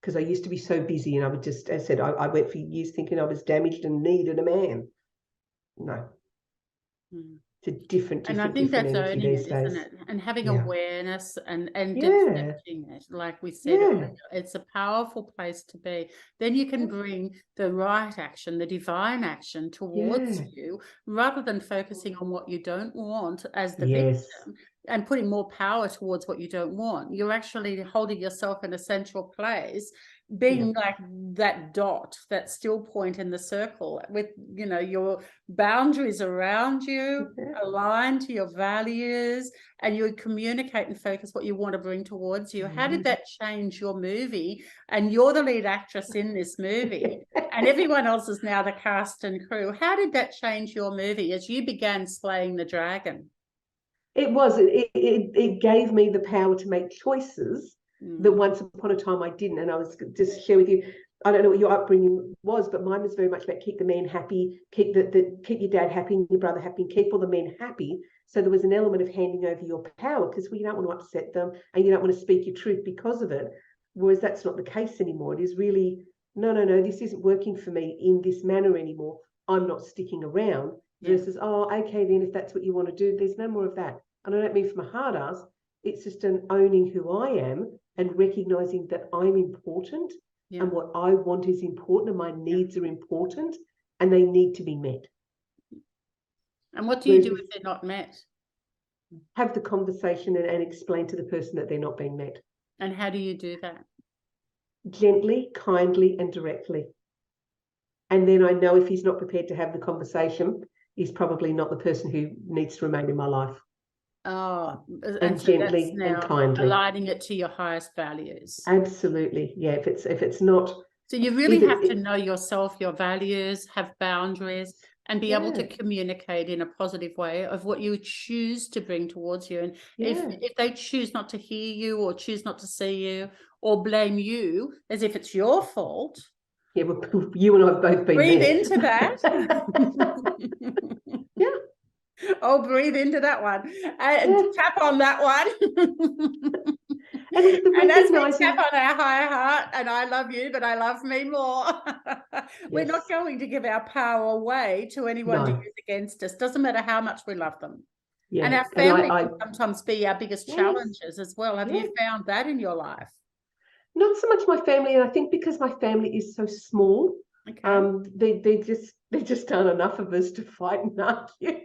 Speaker 2: Because I used to be so busy and I would just, as I said, I went for years thinking I was damaged and needed a man. No. It's a different
Speaker 1: and I think that's owning it, isn't it? And having awareness and accepting it, like we said, it's a powerful place to be. Then you can bring the right action, the divine action towards you, rather than focusing on what you don't want as the victim and putting more power towards what you don't want. You're actually holding yourself in a central place, being like that dot, that still point in the circle with, your boundaries around you, aligned to your values, and you communicate and focus what you want to bring towards you. How did that change your movie? And you're the lead actress in this movie and everyone else is now the cast and crew. How did that change your movie as you began slaying the dragon?
Speaker 2: It was. It gave me the power to make choices that once upon a time I didn't. And I was just share with you, I don't know what your upbringing was, but mine was very much about keep the man happy, keep your dad happy and your brother happy, and keep all the men happy. So there was an element of handing over your power because you don't want to upset them and you don't want to speak your truth because of it. Whereas that's not the case anymore. It is really, no, this isn't working for me in this manner anymore. I'm not sticking around. Versus, oh, okay, then if that's what you want to do, there's no more of that. And I don't mean from a hard ass. It's just an owning who I am and recognizing that I'm important and what I want is important and my needs are important and they need to be met.
Speaker 1: And what do you do if they're not met?
Speaker 2: Have the conversation and explain to the person that they're not being met.
Speaker 1: And how do you do that?
Speaker 2: Gently, kindly, and directly. And then I know if he's not prepared to have the conversation, he's probably not the person who needs to remain in my life.
Speaker 1: Oh,
Speaker 2: and
Speaker 1: so
Speaker 2: gently and kindly,
Speaker 1: aligning it to your highest values.
Speaker 2: Absolutely, yeah. If it's not,
Speaker 1: so you really have to know yourself, your values, have boundaries, and be able to communicate in a positive way of what you choose to bring towards you. And if they choose not to hear you or choose not to see you or blame you as if it's your fault.
Speaker 2: Yeah, well, you and I have both been
Speaker 1: breathe
Speaker 2: there.
Speaker 1: into that. Oh, breathe into that one and tap on that one. And as we tap on our higher heart, and I love you, but I love me more. We're not going to give our power away to anyone to use against us. Doesn't matter how much we love them. And our family can sometimes be our biggest challenges as well. Have you found that in your life?
Speaker 2: Not so much my family, and I think because my family is so small, they just aren't enough of us to fight and argue.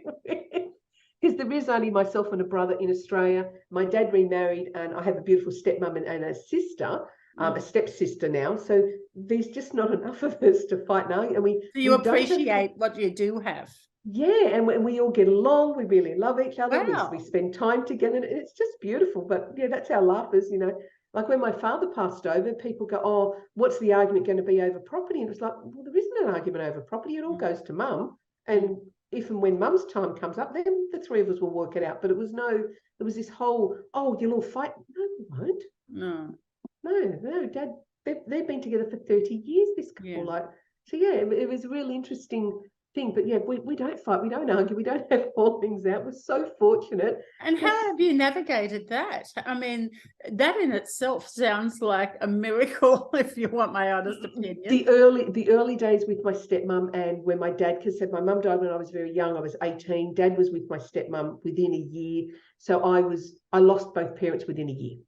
Speaker 2: Because there is only myself and a brother in Australia. My dad remarried, and I have a beautiful stepmom and a sister, a stepsister now. So there's just not enough of us to fight and argue. And
Speaker 1: so you appreciate what you do have.
Speaker 2: Yeah, and we all get along. We really love each other.
Speaker 1: Wow.
Speaker 2: We spend time together. And it's just beautiful. But yeah, that's our laughers, you know. Like when my father passed over, people go, oh, what's the argument going to be over property? And it was like, well, there isn't an argument over property. It all goes to mum. And if and when mum's time comes up, then the three of us will work it out. But there was this whole, oh, you'll all fight. No, we won't. No, Dad, they've been together for 30 years, this couple. So yeah, it was a really interesting thing. But yeah, we don't fight, we don't argue, we don't have all things out. We're so fortunate.
Speaker 1: And how have you navigated that? I mean, that in itself sounds like a miracle, if you want my honest opinion.
Speaker 2: The early days with my stepmom, and when my dad, because my mum died when I was very young, I was 18. Dad was with my stepmom within a year. So I lost both parents within a year.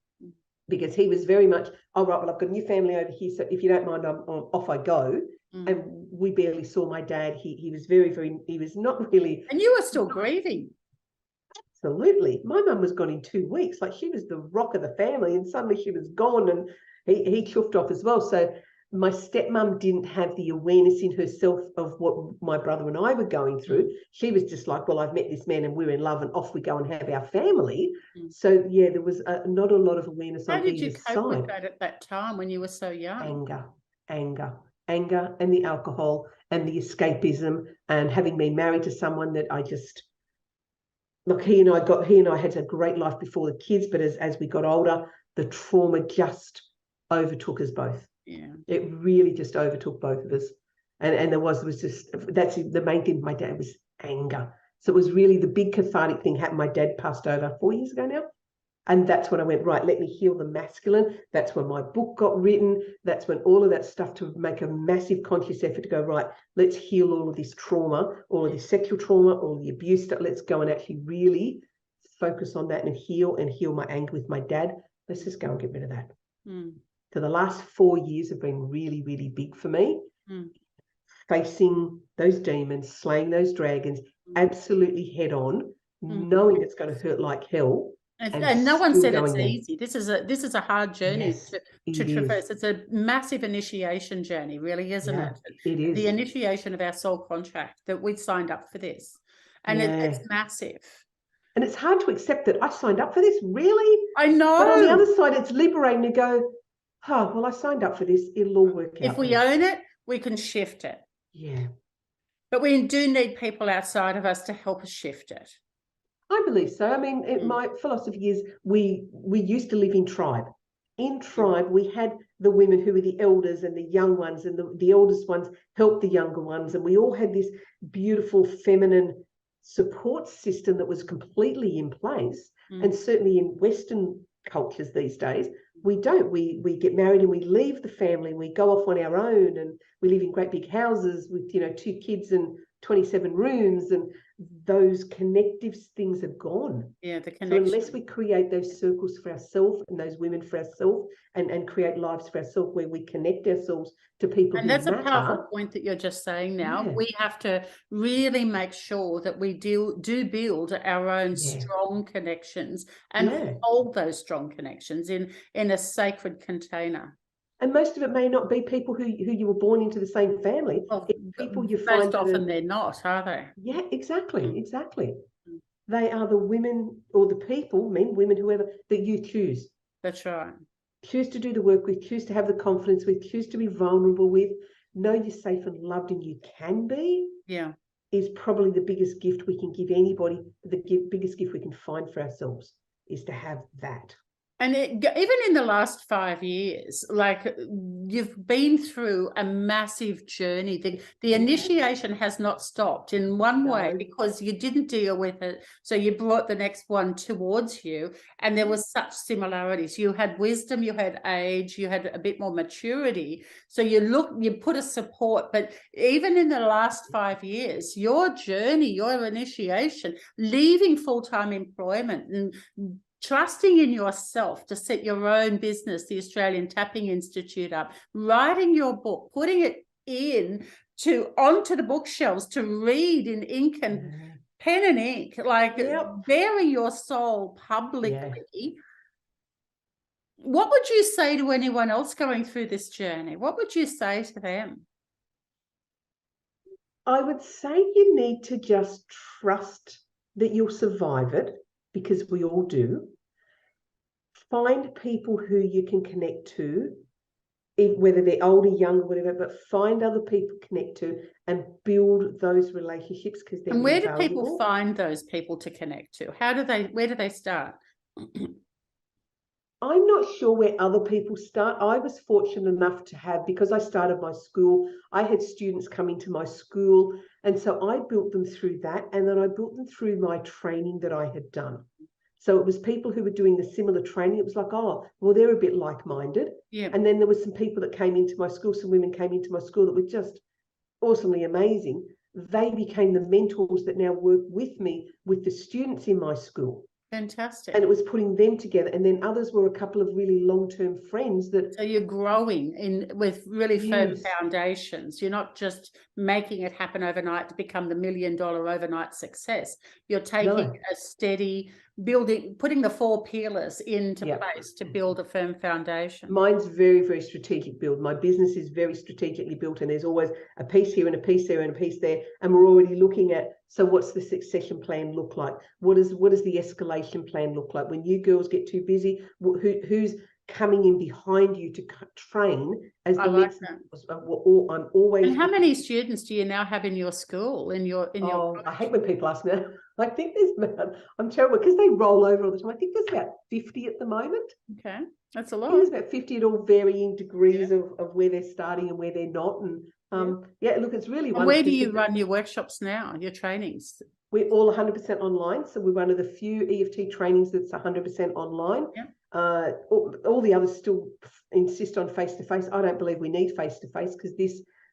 Speaker 2: Because he was very much, oh, right, well, I've got a new family over here, so if you don't mind, I'm off I go. And we barely saw my dad. He was he was not really.
Speaker 1: And you were still grieving.
Speaker 2: Absolutely. My mum was gone in 2 weeks. Like, she was the rock of the family, and suddenly she was gone, and he chuffed off as well. So my stepmom didn't have the awareness in herself of what my brother and I were going through. She was just like, well, I've met this man and we're in love and off we go and have our family. So yeah, there was not a lot of awareness on either side.
Speaker 1: How did you cope with that at that time when you were so young?
Speaker 2: Anger and the alcohol and the escapism, and having been married to someone that I just, look, he and I had a great life before the kids, but as we got older, the trauma just overtook us both.
Speaker 1: Yeah,
Speaker 2: it really just overtook both of us, and there was just, that's the main thing. My dad was anger, so it was really the big cathartic thing happened. My dad passed over 4 years ago now, and that's when I went, right, let me heal the masculine. That's when my book got written. That's when all of that stuff, to make a massive conscious effort to go, right, let's heal all of this trauma, all of this sexual trauma, all the abuse stuff. Let's go and actually really focus on that and heal my anger with my dad. Let's just go and get rid of that. So the last 4 years have been really, really big for me. Facing those demons, slaying those dragons, absolutely head on, knowing it's going to hurt like hell.
Speaker 1: And no one said it's easy. This is a hard journey to traverse. It's a massive initiation journey, really, isn't it?
Speaker 2: It is.
Speaker 1: The initiation of our soul contract, that we signed up for this. And it's massive.
Speaker 2: And it's hard to accept that I signed up for this, really?
Speaker 1: I know.
Speaker 2: But on the other side, it's liberating to go, oh, well, I signed up for this. It'll all work out.
Speaker 1: If we own it, we can shift it.
Speaker 2: Yeah.
Speaker 1: But we do need people outside of us to help us shift it.
Speaker 2: I believe so. I mean, my philosophy is we used to live in tribe. In tribe, we had the women who were the elders and the young ones, and the eldest ones helped the younger ones. And we all had this beautiful feminine support system that was completely in place. And certainly in Western cultures these days, we don't. We get married and we leave the family and we go off on our own, and we live in great big houses with 2 kids and 27 rooms, and those connective things are gone.
Speaker 1: Yeah, the
Speaker 2: So
Speaker 1: connection.
Speaker 2: unless we create those circles for ourselves and those women for ourselves, and create lives for ourselves where we connect ourselves to people
Speaker 1: And
Speaker 2: who
Speaker 1: that's
Speaker 2: matter.
Speaker 1: a powerful point that you're just saying now. We have to really make sure that we do build our own strong connections and hold those strong connections in a sacred container.
Speaker 2: And most of it may not be people who you were born into the same family.
Speaker 1: Well,
Speaker 2: it's people you find
Speaker 1: most often they're not, are they?
Speaker 2: Yeah, exactly. They are the women or the people, men, women, whoever, that you choose.
Speaker 1: That's right.
Speaker 2: Choose to do the work with, choose to have the confidence with, choose to be vulnerable with, know you're safe and loved and you can be.
Speaker 1: Yeah.
Speaker 2: Is probably the biggest gift we can give anybody. The biggest gift we can find for ourselves is to have that.
Speaker 1: And even in the last 5 years, like you've been through a massive journey. The initiation has not stopped in one way because you didn't deal with it. So you brought the next one towards you, and there was such similarities. You had wisdom, you had age, you had a bit more maturity. So you put a support, but even in the last 5 years, your journey, your initiation, leaving full-time employment and trusting in yourself to set your own business, the Australian Tapping Institute up, writing your book, putting it onto the bookshelves to read in ink and pen and ink, like bury your soul publicly. What would you say to anyone else going through this journey? What would you say to them?
Speaker 2: I would say you need to just trust that you'll survive it, because we all do. Find people who you can connect to, whether they're older, younger, whatever, but find other people to connect to and build those relationships, because they're
Speaker 1: invaluable.
Speaker 2: And where do
Speaker 1: people find those people to connect to? Where do they start?
Speaker 2: I'm not sure where other people start. I was fortunate enough to have, because I started my school, I had students come into my school, and so I built them through that, and then I built them through my training that I had done. So it was people who were doing the similar training. It was like, oh, well, they're a bit like-minded.
Speaker 1: Yeah.
Speaker 2: And then there were some people that came into my school, some women came into my school that were just awesomely amazing. They became the mentors that now work with me, with the students in my school.
Speaker 1: Fantastic.
Speaker 2: And it was putting them together. And then others were a couple of really long-term friends that...
Speaker 1: So you're growing with really firm foundations. You're not just making it happen overnight to become the $1 million overnight success. You're taking a steady building, putting the 4 pillars into place to build a firm foundation.
Speaker 2: Mine's very, very strategic build. My business is very strategically built, and there's always a piece here and a piece there and a piece there. And we're already looking at, so what's the succession plan look like? What does the escalation plan look like? When you girls get too busy, who's coming in behind you to train as the next? I'm always.
Speaker 1: And how many students do you now have in your school?
Speaker 2: I hate when people ask me that. I think I'm terrible because they roll over all the time. I think there's about 50 at the moment.
Speaker 1: Okay, that's a lot.
Speaker 2: There's about 50 at all varying degrees of where they're starting and where they're not. And look, it's really wonderful.
Speaker 1: And where do you run your workshops now, your trainings?
Speaker 2: We're all 100% online. So we're one of the few EFT trainings that's 100% online. Yeah. All the others still insist on face-to-face. I don't believe we need face-to-face, because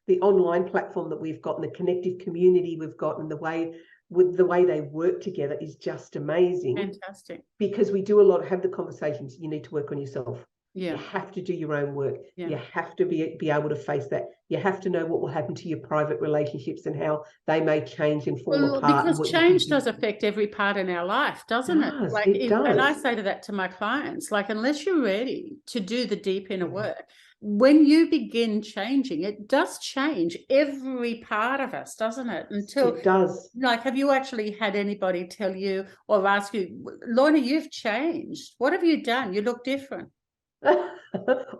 Speaker 2: the online platform that we've got and the connective community we've got and the way they work together is just amazing.
Speaker 1: Fantastic.
Speaker 2: Because we do have the conversations. You need to work on yourself. You have to do your own work. You have to be able to face that. You have to know what will happen to your private relationships and how they may change and fall apart.
Speaker 1: Because change does affect every part in our life, doesn't it?
Speaker 2: It does.
Speaker 1: And I say to that to my clients, like, unless you're ready to do the deep inner work, when you begin changing, it does change every part of us, doesn't it?
Speaker 2: It does.
Speaker 1: Like, have you actually had anybody tell you or ask you, Lorna, you've changed. What have you done? You look different.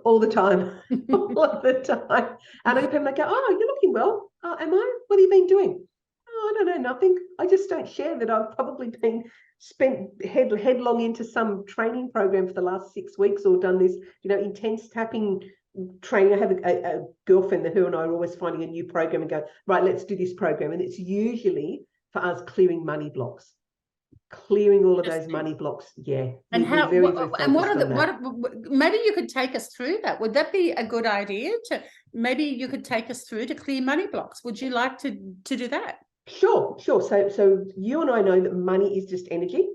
Speaker 2: All the time. All of the time. And I get people that go, oh, you're looking well. Oh, am I? What have you been doing? Oh, I don't know, nothing. I just don't share that I've probably been spent headlong into some training program for the last 6 weeks, or done this, intense tapping training. I have a girlfriend that her and I are always finding a new program and go, right, let's do this program. And it's usually for us clearing money blocks, clearing all of those money blocks. Yeah.
Speaker 1: And
Speaker 2: we're very, very
Speaker 1: and what are
Speaker 2: focused on that.
Speaker 1: maybe you could take us through that. Would that be a good idea? Maybe you could take us through to clear money blocks. Would you like to do that?
Speaker 2: Sure. So you and I know that money is just energy.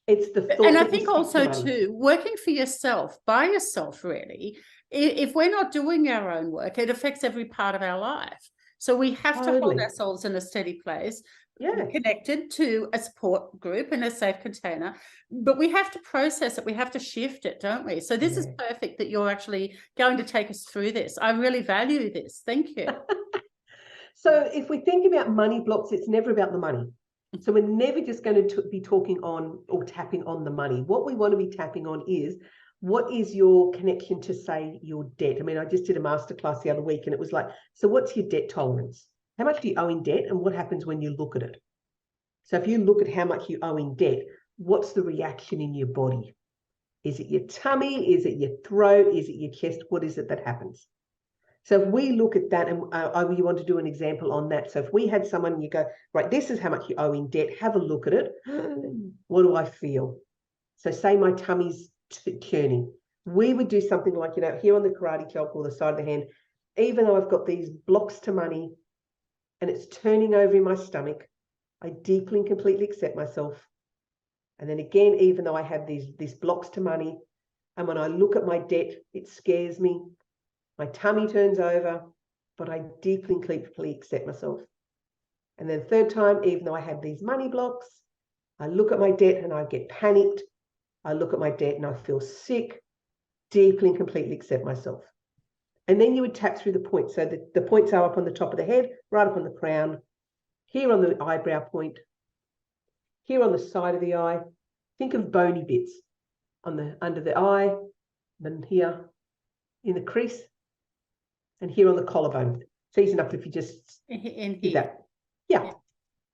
Speaker 2: It's the thought.
Speaker 1: And I think also too, working for yourself, by yourself, really, if we're not doing our own work, it affects every part of our life. So we have to hold ourselves in a steady place, connected to a support group and a safe container, but we have to process it. We have to shift it, don't we? So this is perfect that you're actually going to take us through this. I really value this. Thank you.
Speaker 2: So if we think about money blocks, it's never about the money. So we're never just going to be talking on or tapping on the money. What we want to be tapping on is, what is your connection to, say, your debt? I mean, I just did a masterclass the other week, and it was like, so what's your debt tolerance? How much do you owe in debt, and what happens when you look at it? So if you look at how much you owe in debt, what's the reaction in your body? Is it your tummy? Is it your throat? Is it your chest? What is it that happens? So if we look at that, and you want to do an example on that. So if we had someone and you go, right, this is how much you owe in debt, have a look at it. What do I feel? So say my tummy's turning. We would do something like, here on the karate chop or the side of the hand, even though I've got these blocks to money and it's turning over in my stomach, I deeply and completely accept myself. And then again, even though I have these blocks to money, and when I look at my debt, it scares me. My tummy turns over, but I deeply and completely accept myself. And then third time, even though I have these money blocks, I look at my debt and I get panicked. I look at my debt and I feel sick, deeply and completely accept myself. And then you would tap through the points. So the points are up on the top of the head, right up on the crown, here on the eyebrow point, here on the side of the eye. Think of bony bits under the eye, then here in the crease, and here on the collarbone. It's easy enough if you just do that. Yeah.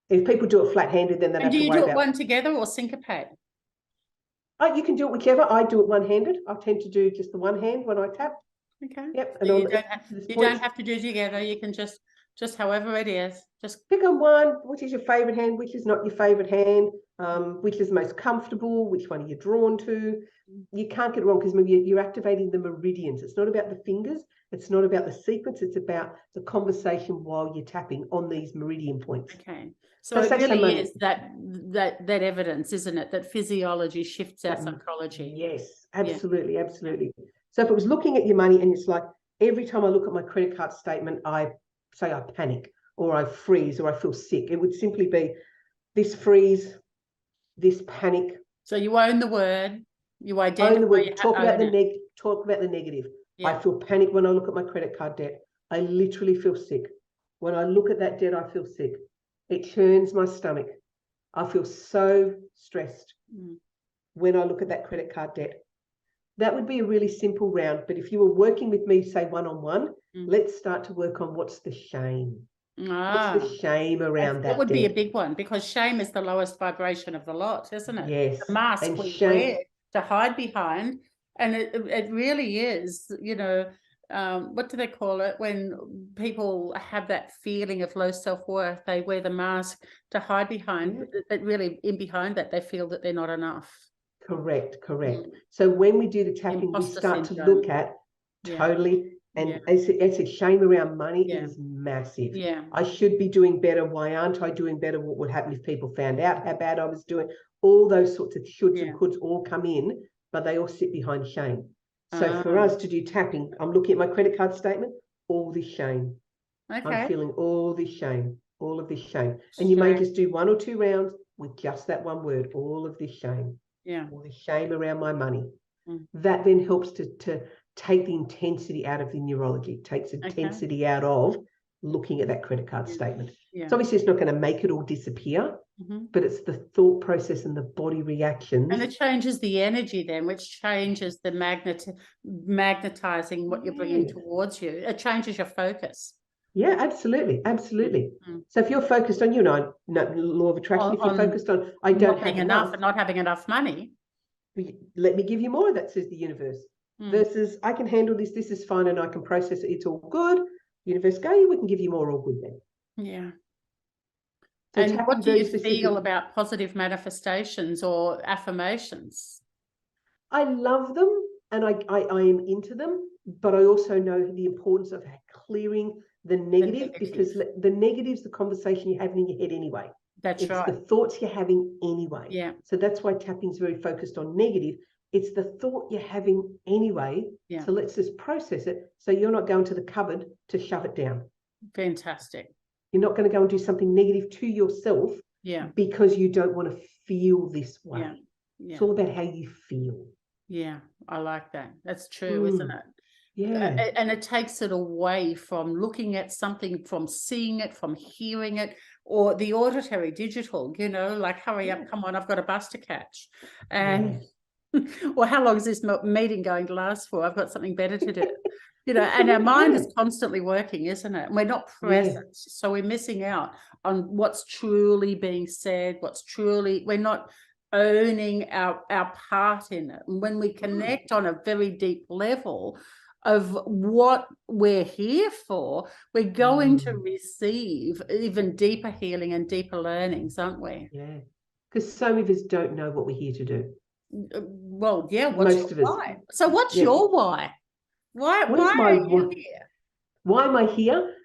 Speaker 2: If people do it flat-handed, then they don't have to worry about it.
Speaker 1: Do you do it one together or syncopate?
Speaker 2: Oh, you can do it whichever. I do it one-handed. I tend to do just the one hand when I tap.
Speaker 1: Okay.
Speaker 2: Yep.
Speaker 1: So you don't have to do it together. You can just however it is. Just
Speaker 2: pick on one. Which is your favorite hand? Which is not your favorite hand? Which is most comfortable? Which one are you drawn to? You can't get it wrong, because maybe you're activating the meridians. It's not about the fingers. It's not about the sequence. It's about the conversation while you're tapping on these meridian points.
Speaker 1: Okay. So it really is that evidence, isn't it? That physiology shifts our psychology.
Speaker 2: Yes, absolutely, absolutely. So if it was looking at your money and it's like, every time I look at my credit card statement, I panic, or I freeze, or I feel sick. It would simply be this freeze, this panic.
Speaker 1: So you own the word. You identify.
Speaker 2: Own the word. Talk about the negative. Yeah. I feel panic when I look at my credit card debt. I literally feel sick. When I look at that debt, I feel sick. It churns my stomach. I feel so stressed when I look at that credit card debt. That would be a really simple round. But if you were working with me, say one-on-one, let's start to work on what's the shame. What's the shame around that? That
Speaker 1: would be a big one, because shame is the lowest vibration of the lot, isn't it?
Speaker 2: Yes.
Speaker 1: The mask we wear to hide behind. And it really is, what do they call it? When people have that feeling of low self-worth, they wear the mask to hide behind, but really in behind that, they feel that they're not enough.
Speaker 2: Correct. So when we do the tapping, we start to look at and it's a shame around money is massive.
Speaker 1: Yeah.
Speaker 2: I should be doing better. Why aren't I doing better? What would happen if people found out how bad I was doing? All those sorts of shoulds and coulds all come in, but they all sit behind shame. So for us to do tapping, I'm looking at my credit card statement, all this shame. Okay. I'm feeling all this shame, all of this shame. And you may just do 1 or 2 rounds with just that one word, all of this shame.
Speaker 1: Yeah.
Speaker 2: All this shame around my money. That then helps to take the intensity out of the neurology, takes intensity out of looking at that credit card statement. Yeah. So obviously it's not going to make it all disappear, but it's the thought process and the body reactions.
Speaker 1: And it changes the energy then, which changes the magnetizing what you're bringing towards you. It changes your focus.
Speaker 2: Yeah, absolutely. Absolutely. So if you're focused on, law of attraction, if you're focused on, I don't
Speaker 1: not being
Speaker 2: have
Speaker 1: enough and not having enough money,
Speaker 2: let me give you more of that, says the universe. Versus, I can handle this, this is fine, and I can process it, it's all good. Universe, go, we can give you more, all good then.
Speaker 1: Yeah.
Speaker 2: So
Speaker 1: and what do you feel about positive manifestations or affirmations?
Speaker 2: I love them, and I am into them, but I also know the importance of clearing the negative, because the negative's the conversation you're having in your head anyway.
Speaker 1: That's right.
Speaker 2: It's the thoughts you're having anyway.
Speaker 1: Yeah.
Speaker 2: So that's why tapping is very focused on negative. It's the thought you're having anyway.
Speaker 1: Yeah.
Speaker 2: So let's just process it. So you're not going to the cupboard to shove it down.
Speaker 1: Fantastic.
Speaker 2: You're not going to go and do something negative to yourself.
Speaker 1: Yeah.
Speaker 2: Because you don't want to feel this way.
Speaker 1: Yeah. Yeah.
Speaker 2: It's all about how you feel.
Speaker 1: Yeah, I like that. That's true, isn't it?
Speaker 2: Yeah.
Speaker 1: And it takes it away from looking at something, from seeing it, from hearing it, or the auditory digital, like, hurry up, come on, I've got a bus to catch. And, or how long is this meeting going to last for? I've got something better to do. And our mind is constantly working, isn't it? And we're not present. So we're missing out on what's truly being said, we're not owning our part in it. And when we connect on a very deep level of what we're here for, we're going to receive even deeper healing and deeper learnings, aren't we?
Speaker 2: Yeah, because some of us don't know what we're here to do.
Speaker 1: Well, yeah, most of us. Why? So what's your why? Why are you here?
Speaker 2: Why am I here?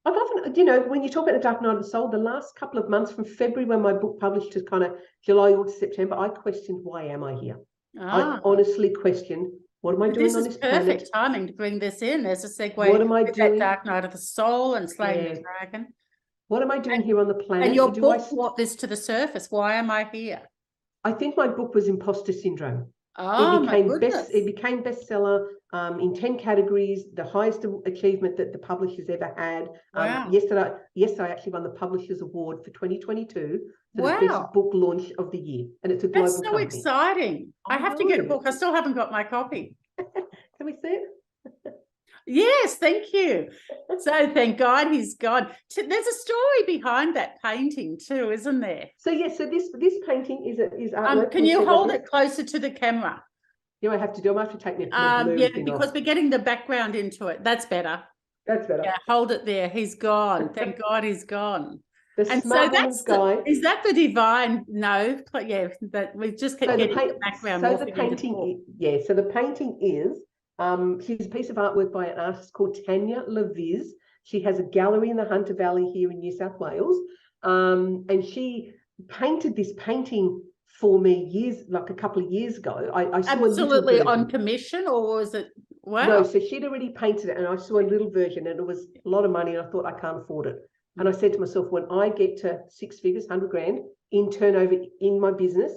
Speaker 2: I've often, when you talk about the dark night of the soul, the last couple of months from February, when my book published, to kind of July, August, September, I questioned, why am I here? I honestly questioned, what am I doing on this planet?
Speaker 1: This is perfect timing to bring this in. There's a segue.
Speaker 2: What am I doing?
Speaker 1: That dark night of the soul and slaying the dragon.
Speaker 2: What am I doing here on the planet?
Speaker 1: And your book brought this to the surface. Why am I here?
Speaker 2: I think my book was imposter syndrome.
Speaker 1: Oh,
Speaker 2: it became bestseller in 10 categories, the highest achievement that the publisher's ever had.
Speaker 1: Wow.
Speaker 2: Yesterday I actually won the Publishers Award for 2022 for the best book launch of the year. And it's a global company.
Speaker 1: That's so exciting. I have to get a book. I still haven't got my copy.
Speaker 2: Can we see it?
Speaker 1: Yes, thank you. So thank God he's gone. There's a story behind that painting too, isn't there?
Speaker 2: So yes, so this painting is artwork.
Speaker 1: Can you hold it closer to the camera?
Speaker 2: Yeah, I have to do. I have to take my blue thing
Speaker 1: because we're getting the background into it. That's better.
Speaker 2: That's better.
Speaker 1: Yeah, hold it there. He's gone. Thank God he's gone.
Speaker 2: The smart woman's guy.
Speaker 1: Is that the divine? No, yeah, but we just kept getting the background.
Speaker 2: So the painting, so the painting is. She's a piece of artwork by an artist called Tanya Leviz. She has a gallery in the Hunter Valley here in New South Wales. And she painted this painting for me a couple of years ago. I saw
Speaker 1: absolutely on commission, or was it? Wow.
Speaker 2: No, so she'd already painted it, and I saw a little version, and it was a lot of money, and I thought, I can't afford it. And I said to myself, when I get to 6 figures, 100 grand in turnover in my business,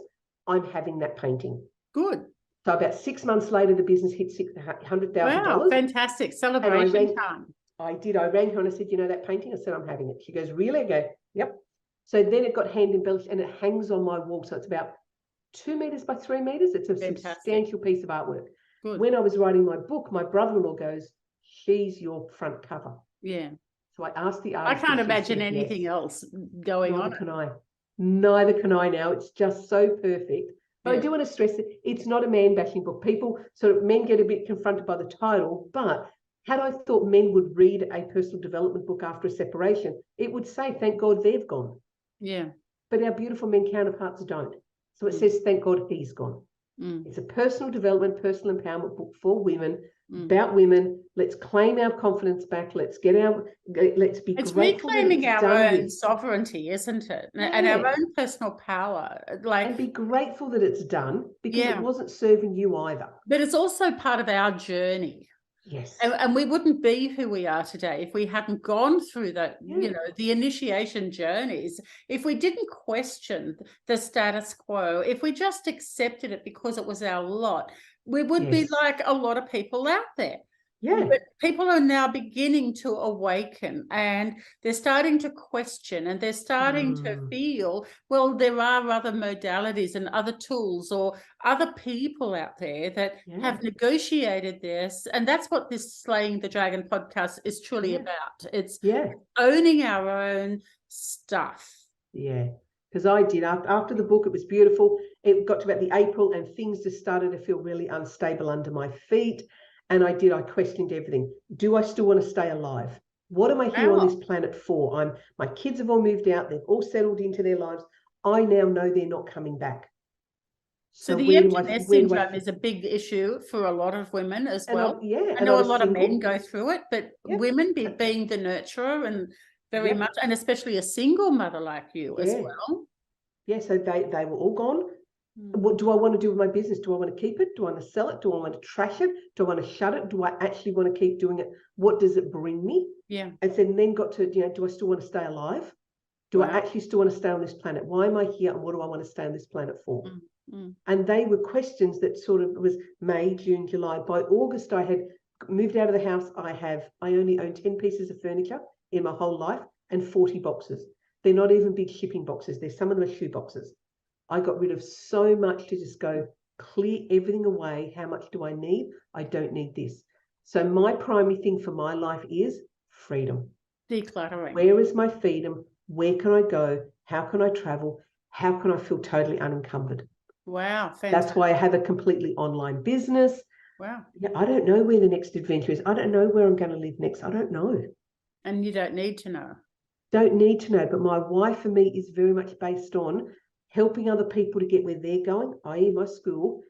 Speaker 2: I'm having that painting.
Speaker 1: Good.
Speaker 2: So about 6 months later, the business hit $100,000.
Speaker 1: Wow, fantastic. Celebration time.
Speaker 2: I did. I rang her and I said, that painting? I said, I'm having it. She goes, really? I go, yep. So then it got hand embellished, and it hangs on my wall. So it's about 2 meters by 3 meters. It's a substantial piece of artwork. Good. When I was writing my book, my brother-in-law goes, she's your front cover.
Speaker 1: Yeah.
Speaker 2: So I asked the artist.
Speaker 1: I can't imagine anything else going on.
Speaker 2: Neither can I now. It's just so perfect. But I do want to stress that it's not a man-bashing book. Men get a bit confronted by the title, but had I thought men would read a personal development book after a separation, it would say, thank God they've gone.
Speaker 1: Yeah.
Speaker 2: But our beautiful men counterparts don't. So it says, thank God he's gone. It's a personal development, personal empowerment book for women, about women. Let's claim our confidence back. Let's be
Speaker 1: it's
Speaker 2: grateful.
Speaker 1: It's reclaiming our own sovereignty, isn't it? And our own personal power. And
Speaker 2: be grateful that it's done, because it wasn't serving you either. But
Speaker 1: it's also part of our journey.
Speaker 2: Yes.
Speaker 1: And we wouldn't be who we are today if we hadn't gone through that, the initiation journeys. If we didn't question the status quo, if we just accepted it because it was our lot, we would be like a lot of people out there.
Speaker 2: Yeah.
Speaker 1: But people are now beginning to awaken, and they're starting to question, and they're starting to feel, well, there are other modalities and other tools or other people out there that have negotiated this. And that's what this Slaying the Dragon podcast is truly about. It's owning our own stuff.
Speaker 2: Yeah. Because I did. After the book, it was beautiful. It got to about the April and things just started to feel really unstable under my feet. And I questioned everything. Do I still want to stay alive? What am I here on this planet for? My kids have all moved out. They've all settled into their lives. I now know they're not coming back.
Speaker 1: So the emptiness syndrome is a big issue for a lot of women as well. I know a lot of men go through it, but women being the nurturer and very much, and especially a single mother like you as well.
Speaker 2: Yeah, so they were all gone. What do I want to do with my business? Do I want to keep it? Do I want to sell it? Do I want to trash it? Do I want to shut it? Do I actually want to keep doing it? What does it bring me?
Speaker 1: Yeah.
Speaker 2: And then got to, do I still want to stay alive? Do I actually still want to stay on this planet? Why am I here? And what do I want to stay on this planet for? And they were questions that sort of was May, June, July. By August, I had moved out of the house. I only own 10 pieces of furniture in my whole life and 40 boxes. They're not even big shipping boxes. Some of them are shoe boxes. I got rid of so much to just go clear everything away. How much do I need? I don't need this. So my primary thing for my life is freedom.
Speaker 1: Decluttering.
Speaker 2: Where is my freedom? Where can I go? How can I travel? How can I feel totally unencumbered?
Speaker 1: Wow. Fantastic.
Speaker 2: That's why I have a completely online business.
Speaker 1: Wow.
Speaker 2: Yeah, I don't know where the next adventure is. I don't know where I'm going to live next. I don't know.
Speaker 1: And you don't need to know.
Speaker 2: Don't need to know. But my why for me is very much based on helping other people to get where they're going, i.e. my school.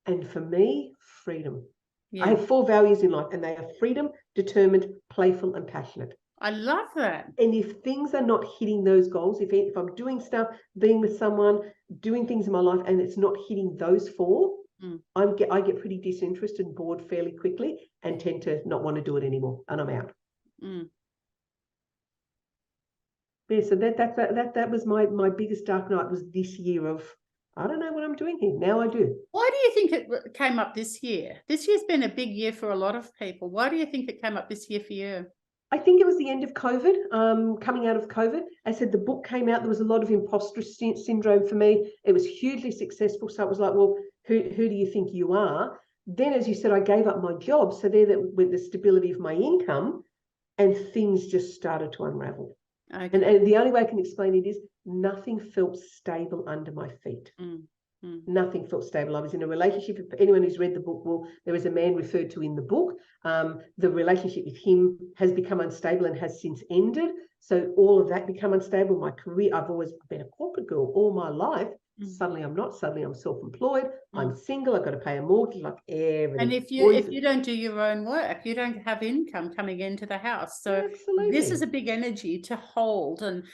Speaker 2: And for me, freedom. I have 4 values in life, and they are freedom, determined, playful, and passionate.
Speaker 1: I love that.
Speaker 2: And if things are not hitting those goals, if I'm doing stuff, being with someone, doing things in my life, and it's not hitting those 4, I get pretty disinterested and bored fairly quickly and tend to not want to do it anymore, and I'm out. Yeah, so that was my biggest dark night, was this year of, I don't know what I'm doing here. Now I do.
Speaker 1: Why do you think it came up this year? This year's been a big year for a lot of people. Why do you think it came up this year for you?
Speaker 2: I think it was the end of COVID, coming out of COVID. I said the book came out. There was a lot of imposter syndrome for me. It was hugely successful. So it was like, well, who do you think you are? Then, as you said, I gave up my job. So there, that with the stability of my income, and things just started to unravel. Okay. And the only way I can explain it is nothing felt stable under my feet. Nothing felt stable. I was in a relationship. If anyone who's read the book, well, there was a man referred to in the book. The relationship with him has become unstable and has since ended. So all of that become unstable. My career, I've always been a corporate girl all my life. Suddenly I'm not. Suddenly I'm self-employed. I'm single. I've got to pay a mortgage, like everything.
Speaker 1: And if you don't do your own work, you don't have income coming into the house. So this is a big energy to hold. And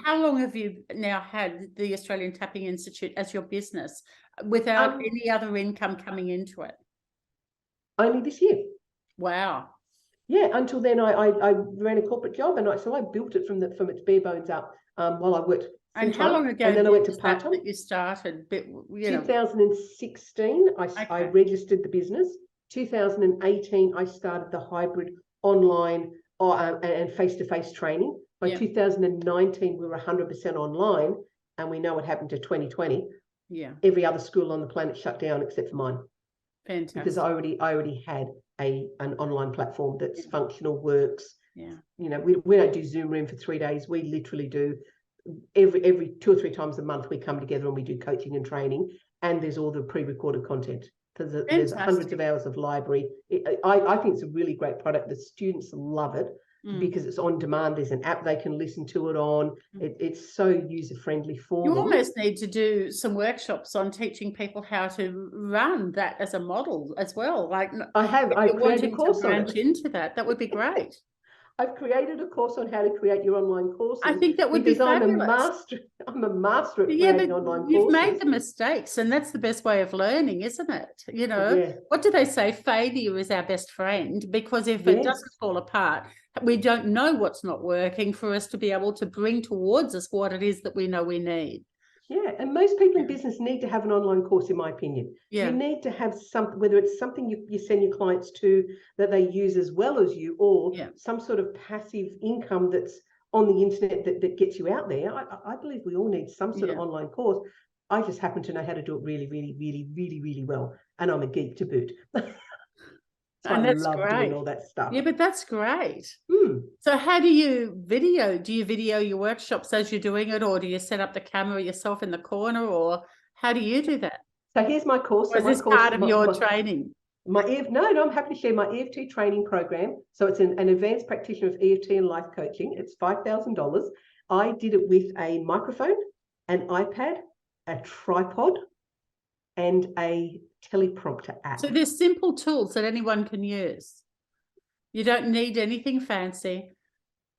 Speaker 1: how long have you now had the Australian Tapping Institute as your business without any other income coming into it?
Speaker 2: Only this year.
Speaker 1: Wow.
Speaker 2: Yeah. Until then, I ran a corporate job, and so I built it from its bare bones up while I worked.
Speaker 1: And how long ago
Speaker 2: and then I went to part-time
Speaker 1: that you started?
Speaker 2: 2016, I registered the business. 2018, I started the hybrid online and face-to-face training. By 2019, we were 100% online, and we know what happened to 2020. Yeah, every other school on the planet shut down except for mine. Fantastic. Because I already had an online platform that's functional, works. Yeah, we don't do Zoom room for 3 days. We literally do. Every 2 or 3 times a month we come together and we do coaching and training, and there's all the pre-recorded content. There's hundreds of hours of library. I think it's a really great product. The students love it because it's on demand. There's an app they can listen to it on. It's so user-friendly for them.
Speaker 1: You almost need to do some workshops on teaching people how to run that as a model as well. Like
Speaker 2: I created a course on it.
Speaker 1: Into that would be great.
Speaker 2: I've created a course on how to create your online courses.
Speaker 1: I think that would be fabulous.
Speaker 2: I'm a master at creating online courses.
Speaker 1: You've made the mistakes, and that's the best way of learning, isn't it? What do they say? Failure is our best friend, because if it doesn't fall apart, we don't know what's not working for us to be able to bring towards us what it is that we know we need.
Speaker 2: Yeah, and most people in business need to have an online course, in my opinion.
Speaker 1: Yeah.
Speaker 2: You need to have something, whether it's something you send your clients to that they use as well as you, or some sort of passive income that's on the internet that gets you out there. I believe we all need some sort of online course. I just happen to know how to do it really, really, really, really, really well. And I'm a geek to boot. So
Speaker 1: and
Speaker 2: I
Speaker 1: that's
Speaker 2: love
Speaker 1: great.
Speaker 2: doing all that stuff.
Speaker 1: Yeah, but that's great.
Speaker 2: Mm.
Speaker 1: So how do you video? Do you video your workshops as you're doing it, or do you set up the camera yourself in the corner, or how do you do that?
Speaker 2: So here's my course.
Speaker 1: Or is this part of your training?
Speaker 2: No, I'm happy to share my EFT training program. So it's an advanced practitioner of EFT and life coaching. It's $5,000. I did it with a microphone, an iPad, a tripod, and a teleprompter app.
Speaker 1: So there's simple tools that anyone can use. You don't need anything fancy.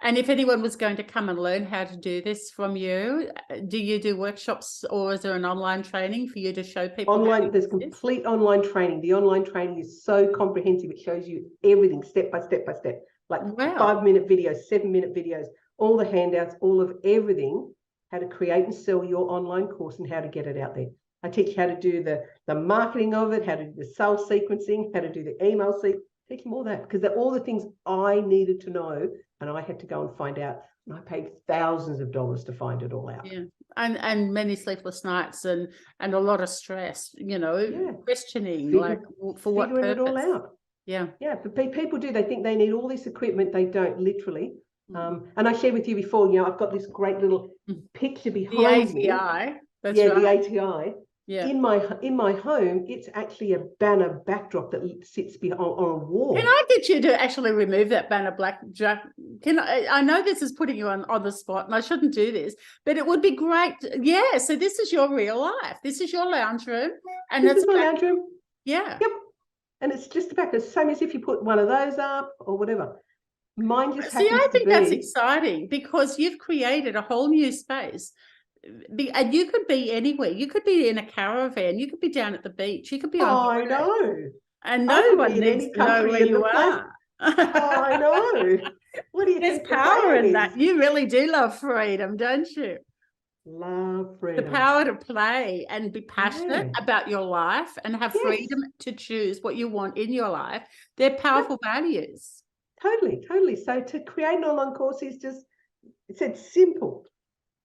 Speaker 1: And if anyone was going to come and learn how to do this from you, do you do workshops, or is there an online training for you to show people?
Speaker 2: Online, there's complete online training. The online training is so comprehensive. It shows you everything step by step by step, like 5-minute videos, 7-minute videos, all the handouts, all of everything, how to create and sell your online course and how to get it out there. I teach you how to do the marketing of it, how to do the sales sequencing, how to do the email sequencing. Teach them all that, because they're all the things I needed to know, and I had to go and find out. And I paid thousands of dollars to find it all out.
Speaker 1: Yeah, and many sleepless nights and a lot of stress. Questioning for what purpose?
Speaker 2: Figuring it all out.
Speaker 1: Yeah,
Speaker 2: yeah. But people do. They think they need all this equipment. They don't, literally. And I shared with you before. I've got this great little picture behind me.
Speaker 1: The ATI.
Speaker 2: That's right. The ATI. Yeah. In my home, it's actually a banner backdrop that sits on a wall.
Speaker 1: Can I get you to actually remove that banner backdrop? I know this is putting you on the spot, and I shouldn't do this, but it would be great. Yeah. So this is your real life. This is your lounge room, and
Speaker 2: this is my lounge room.
Speaker 1: Yeah.
Speaker 2: Yep. And it's just the back. It's the same as if you put one of those up or whatever. Mine just happens to be.
Speaker 1: I think that's exciting, because you've created a whole new space. And you could be anywhere. You could be in a caravan. You could be down at the beach. You could be on.
Speaker 2: I know.
Speaker 1: And no one needs to know where you are.
Speaker 2: I know. What do you think?
Speaker 1: There's power in that. You really do love freedom, don't you?
Speaker 2: Love freedom.
Speaker 1: The power to play and be passionate about your life and have freedom to choose what you want in your life. They're powerful values.
Speaker 2: Totally, totally. So to create an online course is just, it's simple.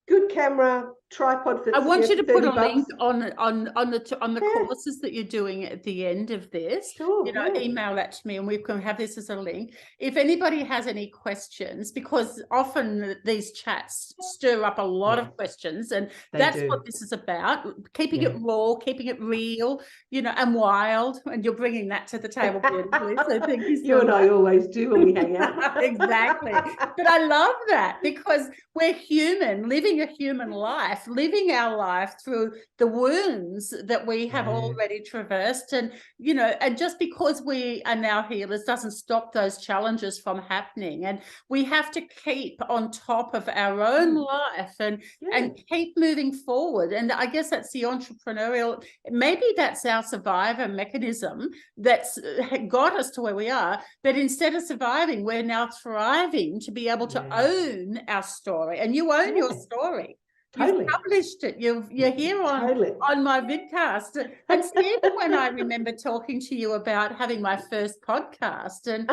Speaker 2: Good camera, tripod.
Speaker 1: I want you to put a link on the courses that you're doing at the end of this.
Speaker 2: Sure.
Speaker 1: Email that to me, and we can have this as a link. If anybody has any questions, because often these chats stir up a lot of questions, and that's what this is about: keeping it raw, keeping it real, and wild. And you're bringing that to the table beautifully. So thank you so
Speaker 2: You and I always do when we hang out.
Speaker 1: Exactly. But I love that, because we're human, living a human life, living our life through the wounds that we have already traversed. And, and just because we are now healers doesn't stop those challenges from happening. And we have to keep on top of our own life and keep moving forward. And I guess that's the entrepreneurial, maybe that's our survivor mechanism that's got us to where we are. But instead of surviving, we're now thriving to be able to own our story. And you own your story. Totally. You've published it. You're here on my vidcast. And even when I remember talking to you about having my first podcast and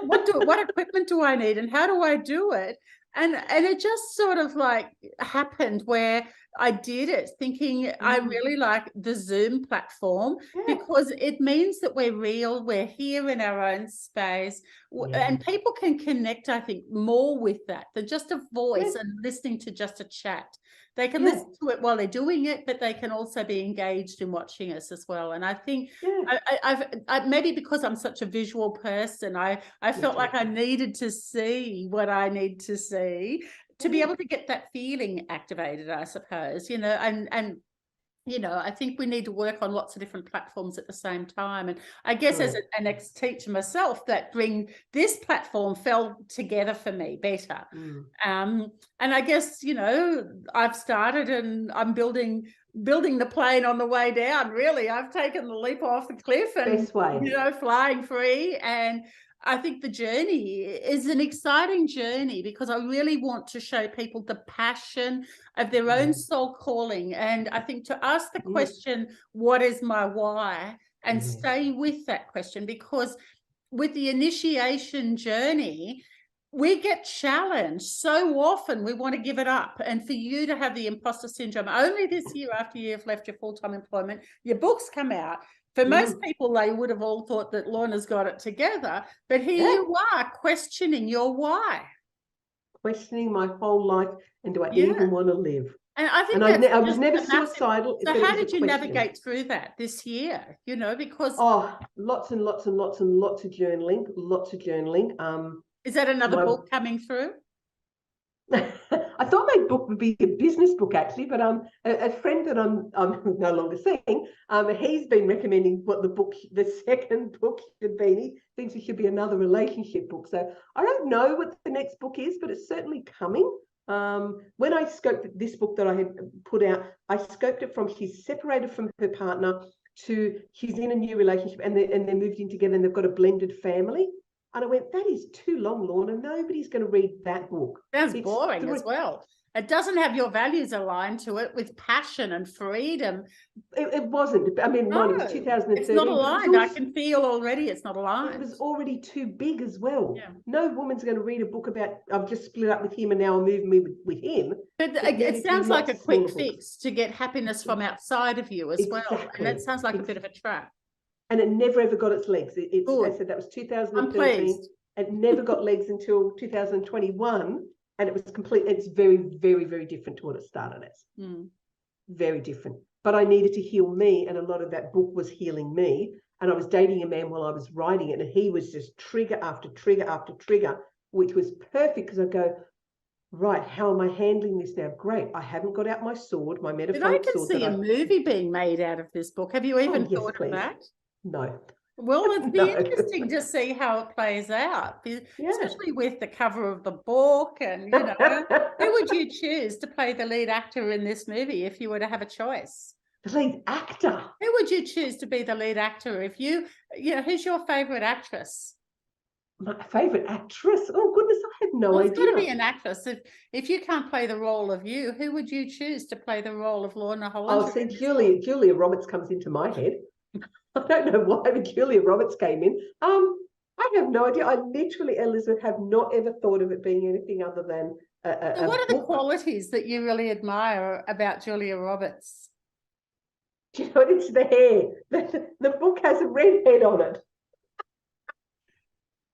Speaker 1: what equipment do I need and how do I do it? And it just sort of happened where I did it thinking I really like the Zoom platform because it means that we're real, we're here in our own space, and people can connect, I think, more with that than just a voice and listening to just a chat. They can listen to it while they're doing it, but they can also be engaged in watching us as well. And I think I've maybe because I'm such a visual person, I felt like I needed to see what I need to see to be able to get that feeling activated, I suppose, and I think we need to work on lots of different platforms at the same time. And I guess as an ex-teacher myself, this platform fell together for me better. And I guess, I've started and I'm building the plane on the way down. Really, I've taken the leap off the cliff and, flying free. And I think the journey is an exciting journey, because I really want to show people the passion of their own soul calling. And I think to ask the question, what is my why? And stay with that question, because with the initiation journey, we get challenged so often. We want to give it up. And for you to have the imposter syndrome only this year, after you've left your full-time employment, your books come out. For most people, they would have all thought that Lorna's got it together. But here you are questioning your why.
Speaker 2: Questioning my whole life. And do I even want to live?
Speaker 1: And I think
Speaker 2: I was never suicidal.
Speaker 1: So how did you navigate through that this year? You know, because
Speaker 2: lots and lots and lots and lots of journaling,
Speaker 1: is that another book coming through?
Speaker 2: I thought my book would be a business book, actually, but a friend that I'm no longer seeing, he's been recommending what the second book should be. He thinks it should be another relationship book. So I don't know what the next book is, but it's certainly coming. When I scoped this book that I had put out, I scoped it from she's separated from her partner to she's in a new relationship, and they moved in together and they've got a blended family. And I went, that is too long, Lorna. Nobody's going to read that book.
Speaker 1: Sounds boring as well. It doesn't have your values aligned to it with passion and freedom.
Speaker 2: It wasn't. I mean, mine was 2013.
Speaker 1: It's not aligned. I can feel already it's not aligned.
Speaker 2: It was already too big as well. Yeah. No woman's going to read a book about, I've just split up with him and now I'm moving with him.
Speaker 1: But it sounds like a quick fix to get happiness from outside of you as well. And that sounds like a bit of a trap.
Speaker 2: And it never ever got its legs. I said that was 2013. It never got legs until 2021, and it was complete. It's very, very, very different to what it started as. Very different. But I needed to heal me, and a lot of that book was healing me. And I was dating a man while I was writing it, and he was just trigger after trigger after trigger, which was perfect because I go, right, how am I handling this now? Great. I haven't got out my sword, my metaphoric sword.
Speaker 1: I can see a movie being made out of this book. Have you even thought of that?
Speaker 2: No.
Speaker 1: Well, it'd be interesting to see how it plays out, especially with the cover of the book. And, you know, who would you choose to play the lead actor in this movie if you were to have a choice?
Speaker 2: The lead actor?
Speaker 1: Who would you choose to be the lead actor if you know, who's your favourite actress?
Speaker 2: My favourite actress? Oh, goodness, I have no idea.
Speaker 1: It's got to be an actress. If you can't play the role of you, who would you choose to play the role of Lorna Hollinger?
Speaker 2: Oh, see, Julia Roberts comes into my head. I don't know why, but Julia Roberts came in. I have no idea. I literally, Elizabeth, have not ever thought of it being anything other than
Speaker 1: so what are the qualities that you really admire about Julia Roberts?
Speaker 2: Do you know what? It's the hair. The book has a red head on it.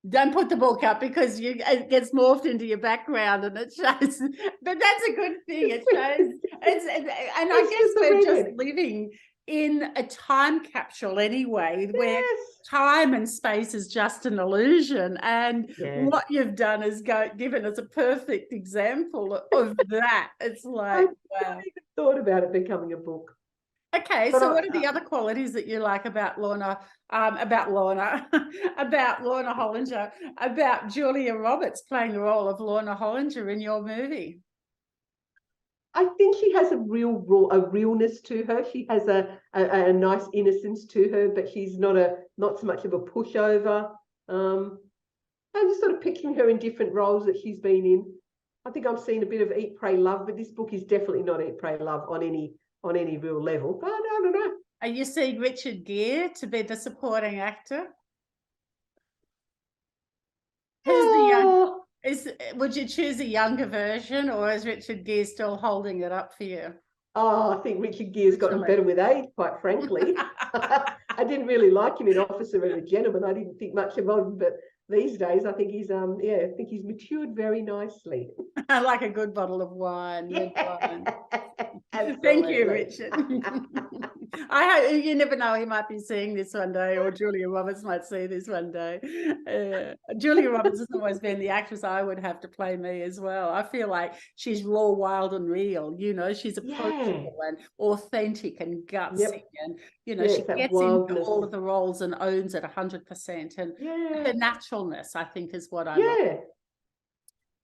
Speaker 1: Don't put the book up because it gets morphed into your background and it shows. But that's a good thing. It shows. And I guess we're just living in a time capsule anyway, where time and space is just an illusion. And what you've done is given us a perfect example of that. It's like,
Speaker 2: I haven't even thought about it becoming a book.
Speaker 1: Okay, but so what are the other qualities that you like about Lorna, about Lorna Hollinger, about Julia Roberts playing the role of Lorna Hollinger in your movie?
Speaker 2: I think she has a realness to her. She has a nice innocence to her, but she's not so much of a pushover. I'm just sort of picturing her in different roles that she's been in. I think I'm seeing a bit of Eat, Pray, Love, but this book is definitely not Eat, Pray, Love on any real level. But I don't know.
Speaker 1: Are you seeing Richard Gere to be the supporting actor? Who's the young? Would you choose a younger version, or is Richard Gere still holding it up for you?
Speaker 2: Oh, I think Richard Gere's gotten better with age, quite frankly. I didn't really like him in Officer and a Gentleman. I didn't think much of him, but these days I think he's matured very nicely.
Speaker 1: I like a good bottle of wine. Thank you, Richard. I hope, you never know, he might be seeing this one day, or Julia Roberts might see this one day. Julia Roberts has always been the actress I would have to play me as well. I feel like she's raw, wild and real. You know, she's approachable and authentic and gutsy, and you know, she gets into all of the roles and owns it 100%. And her naturalness, I think, is what I like.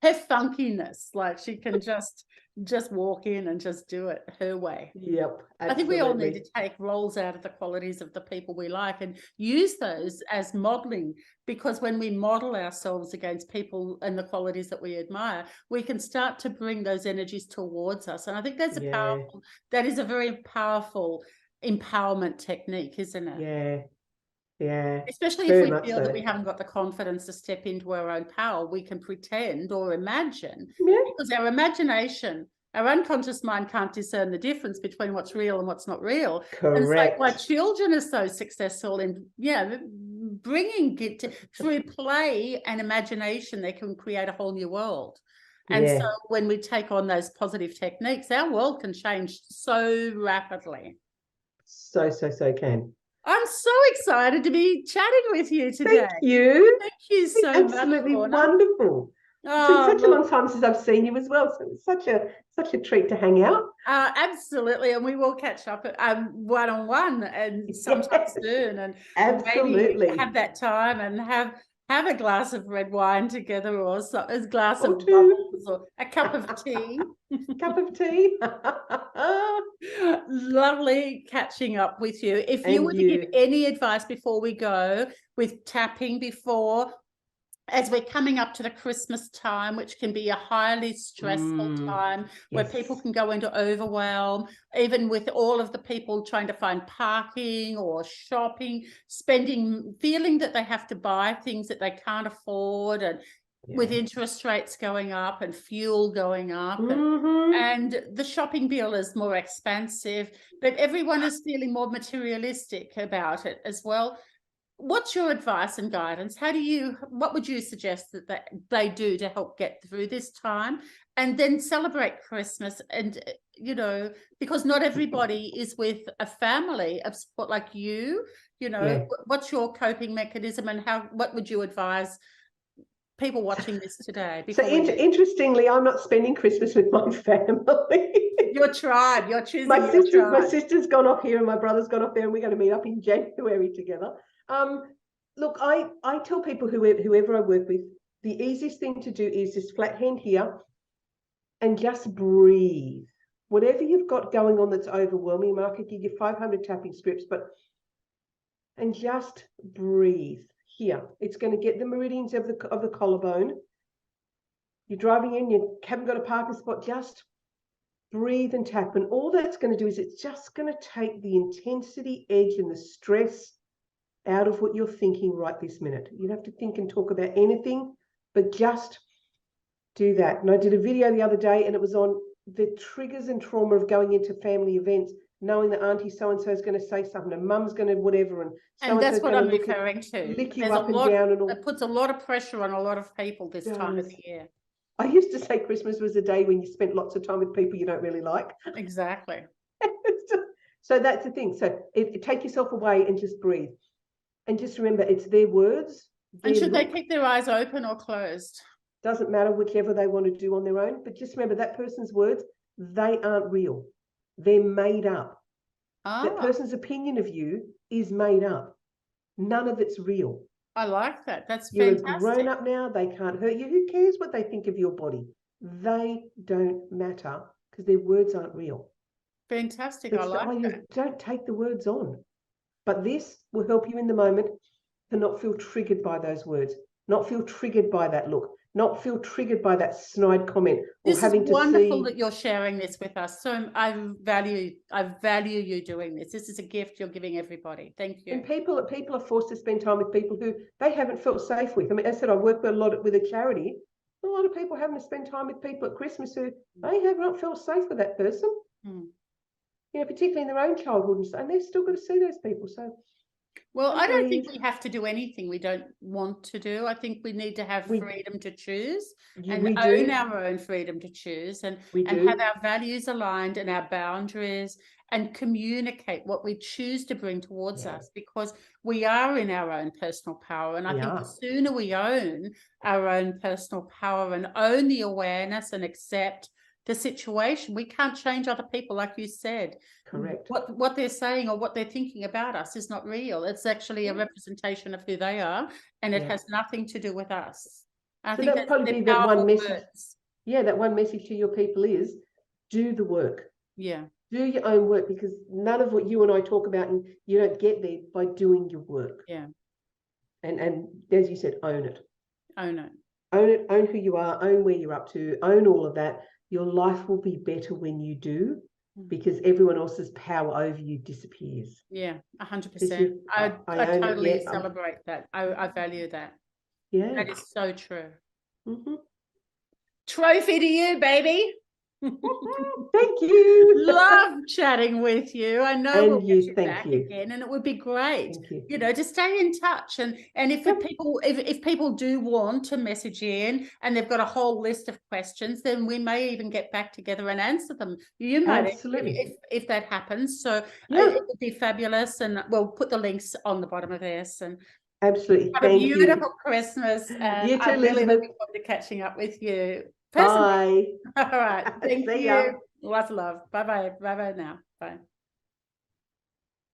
Speaker 1: her funkiness, like she can just walk in and just do it her way.
Speaker 2: Yep, absolutely.
Speaker 1: I think we all need to take roles out of the qualities of the people we like and use those as modeling, because when we model ourselves against people and the qualities that we admire, we can start to bring those energies towards us. And I think that's that is a very powerful empowerment technique, isn't it?
Speaker 2: Yeah.
Speaker 1: Especially if we feel that we haven't got the confidence to step into our own power, we can pretend or imagine, because our imagination, our unconscious mind can't discern the difference between what's real and what's not real.
Speaker 2: Correct.
Speaker 1: And it's like why children are so successful in bringing it through play and imagination. They can create a whole new world. And so when we take on those positive techniques, our world can change so rapidly. So can. I'm so excited to be chatting with you today.
Speaker 2: Thank you.
Speaker 1: Thank you so much.
Speaker 2: Absolutely wonderful. It's been such a long time since I've seen you as well. So it's such a treat to hang out.
Speaker 1: Absolutely. And we will catch up one-on-one and sometime soon. And
Speaker 2: absolutely
Speaker 1: maybe have that time and have a glass of red wine together, or a glass of bubbles, or a cup of tea.
Speaker 2: Cup of tea.
Speaker 1: Lovely catching up with you. If you were to give any advice before we go with tapping as we're coming up to the Christmas time, which can be a highly stressful time where people can go into overwhelm, even with all of the people trying to find parking or shopping, feeling that they have to buy things that they can't afford, and with interest rates going up and fuel going up, and the shopping bill is more expensive, but everyone is feeling more materialistic about it as well. What's your advice and guidance? What would you suggest that they do to help get through this time and then celebrate Christmas? And, because not everybody is with a family of support like you, what's your coping mechanism, and what would you advise people watching this today?
Speaker 2: So interestingly, I'm not spending Christmas with my family.
Speaker 1: Your tribe, you're choosing
Speaker 2: my sister's gone off here and my brother's gone off there, and we're going to meet up in January together. Look, I tell people, whoever I work with, the easiest thing to do is just flat hand here and just breathe. Whatever you've got going on that's overwhelming, I could give you 500 tapping scripts, and just breathe here. It's going to get the meridians of the collarbone. You're driving in, you haven't got a parking spot, just breathe and tap. And all that's going to do is it's just going to take the intensity, edge, and the stress out of what you're thinking right this minute. You don't have to think and talk about anything, but just do that. And I did a video the other day, and it was on the triggers and trauma of going into family events, knowing that auntie so-and-so is going to say something, and mum's going to whatever,
Speaker 1: and that's what I'm referring to.
Speaker 2: Lick you up and down, and all.
Speaker 1: It puts a lot of pressure on a lot of people this time of the year.
Speaker 2: I used to say Christmas was a day when you spent lots of time with people you don't really like.
Speaker 1: Exactly.
Speaker 2: So that's the thing. So take yourself away and just breathe. And just remember, it's their words.
Speaker 1: And should they keep their eyes open or closed?
Speaker 2: Doesn't matter, whichever they want to do on their own. But just remember, that person's words, they aren't real. They're made up. That person's opinion of you is made up. None of it's real.
Speaker 1: I like that. That's
Speaker 2: fantastic.
Speaker 1: You're a
Speaker 2: grown up now. They can't hurt you. Who cares what they think of your body? They don't matter, because their words aren't real.
Speaker 1: Fantastic. I like that.
Speaker 2: Don't take the words on. But this will help you in the moment to not feel triggered by those words, not feel triggered by that look, not feel triggered by that snide comment.
Speaker 1: This is wonderful that you're sharing this with us. So I value you doing this. This is a gift you're giving everybody. Thank you.
Speaker 2: And people are forced to spend time with people who they haven't felt safe with. I mean, as I said, I work a lot with a charity. A lot of people having to spend time with people at Christmas who they have not felt safe with that person. Particularly in their own childhood, and they've still got to see those people. So,
Speaker 1: well, I don't think we have to do anything we don't want to do. I think we need to have freedom to choose and own our own freedom to choose, and have our values aligned and our boundaries, and communicate what we choose to bring towards us, because we are in our own personal power. And I think the sooner we own our own personal power and own the awareness and accept the situation, we can't change other people, like you said.
Speaker 2: Correct.
Speaker 1: What they're saying or what they're thinking about us is not real. It's actually a representation of who they are, and it has nothing to do with us. I
Speaker 2: So
Speaker 1: think
Speaker 2: that'll probably
Speaker 1: they're
Speaker 2: be that one
Speaker 1: powerful
Speaker 2: message.
Speaker 1: words.
Speaker 2: Yeah, that one message to your people is do the work.
Speaker 1: Yeah.
Speaker 2: Do your own work, because none of what you and I talk about, and you don't get there by doing your work.
Speaker 1: Yeah.
Speaker 2: And as you said, own it.
Speaker 1: Own it.
Speaker 2: Own it, own who you are, own where you're up to, own all of that. Your life will be better when you do, because everyone else's power over you disappears.
Speaker 1: Yeah, 100%. I totally celebrate that. I value that.
Speaker 2: Yeah.
Speaker 1: That is so true.
Speaker 2: Mm-hmm.
Speaker 1: Trophy to you, baby.
Speaker 2: Thank you.
Speaker 1: Love chatting with you. I know we'll get you back again, and it would be great, you know, to stay in touch. And if people do want to message in and they've got a whole list of questions, then we may even get back together and answer them. You might, if that happens. So it would be fabulous, and we'll put the links on the bottom of this. And
Speaker 2: absolutely,
Speaker 1: have a beautiful Christmas. And
Speaker 2: you too,
Speaker 1: I'm really
Speaker 2: Elizabeth.
Speaker 1: looking forward to catching up with you.
Speaker 2: Bye.
Speaker 1: All right. Thank
Speaker 2: See
Speaker 1: you.
Speaker 2: ya.
Speaker 1: Lots of love. Bye-bye. Bye-bye now. Bye.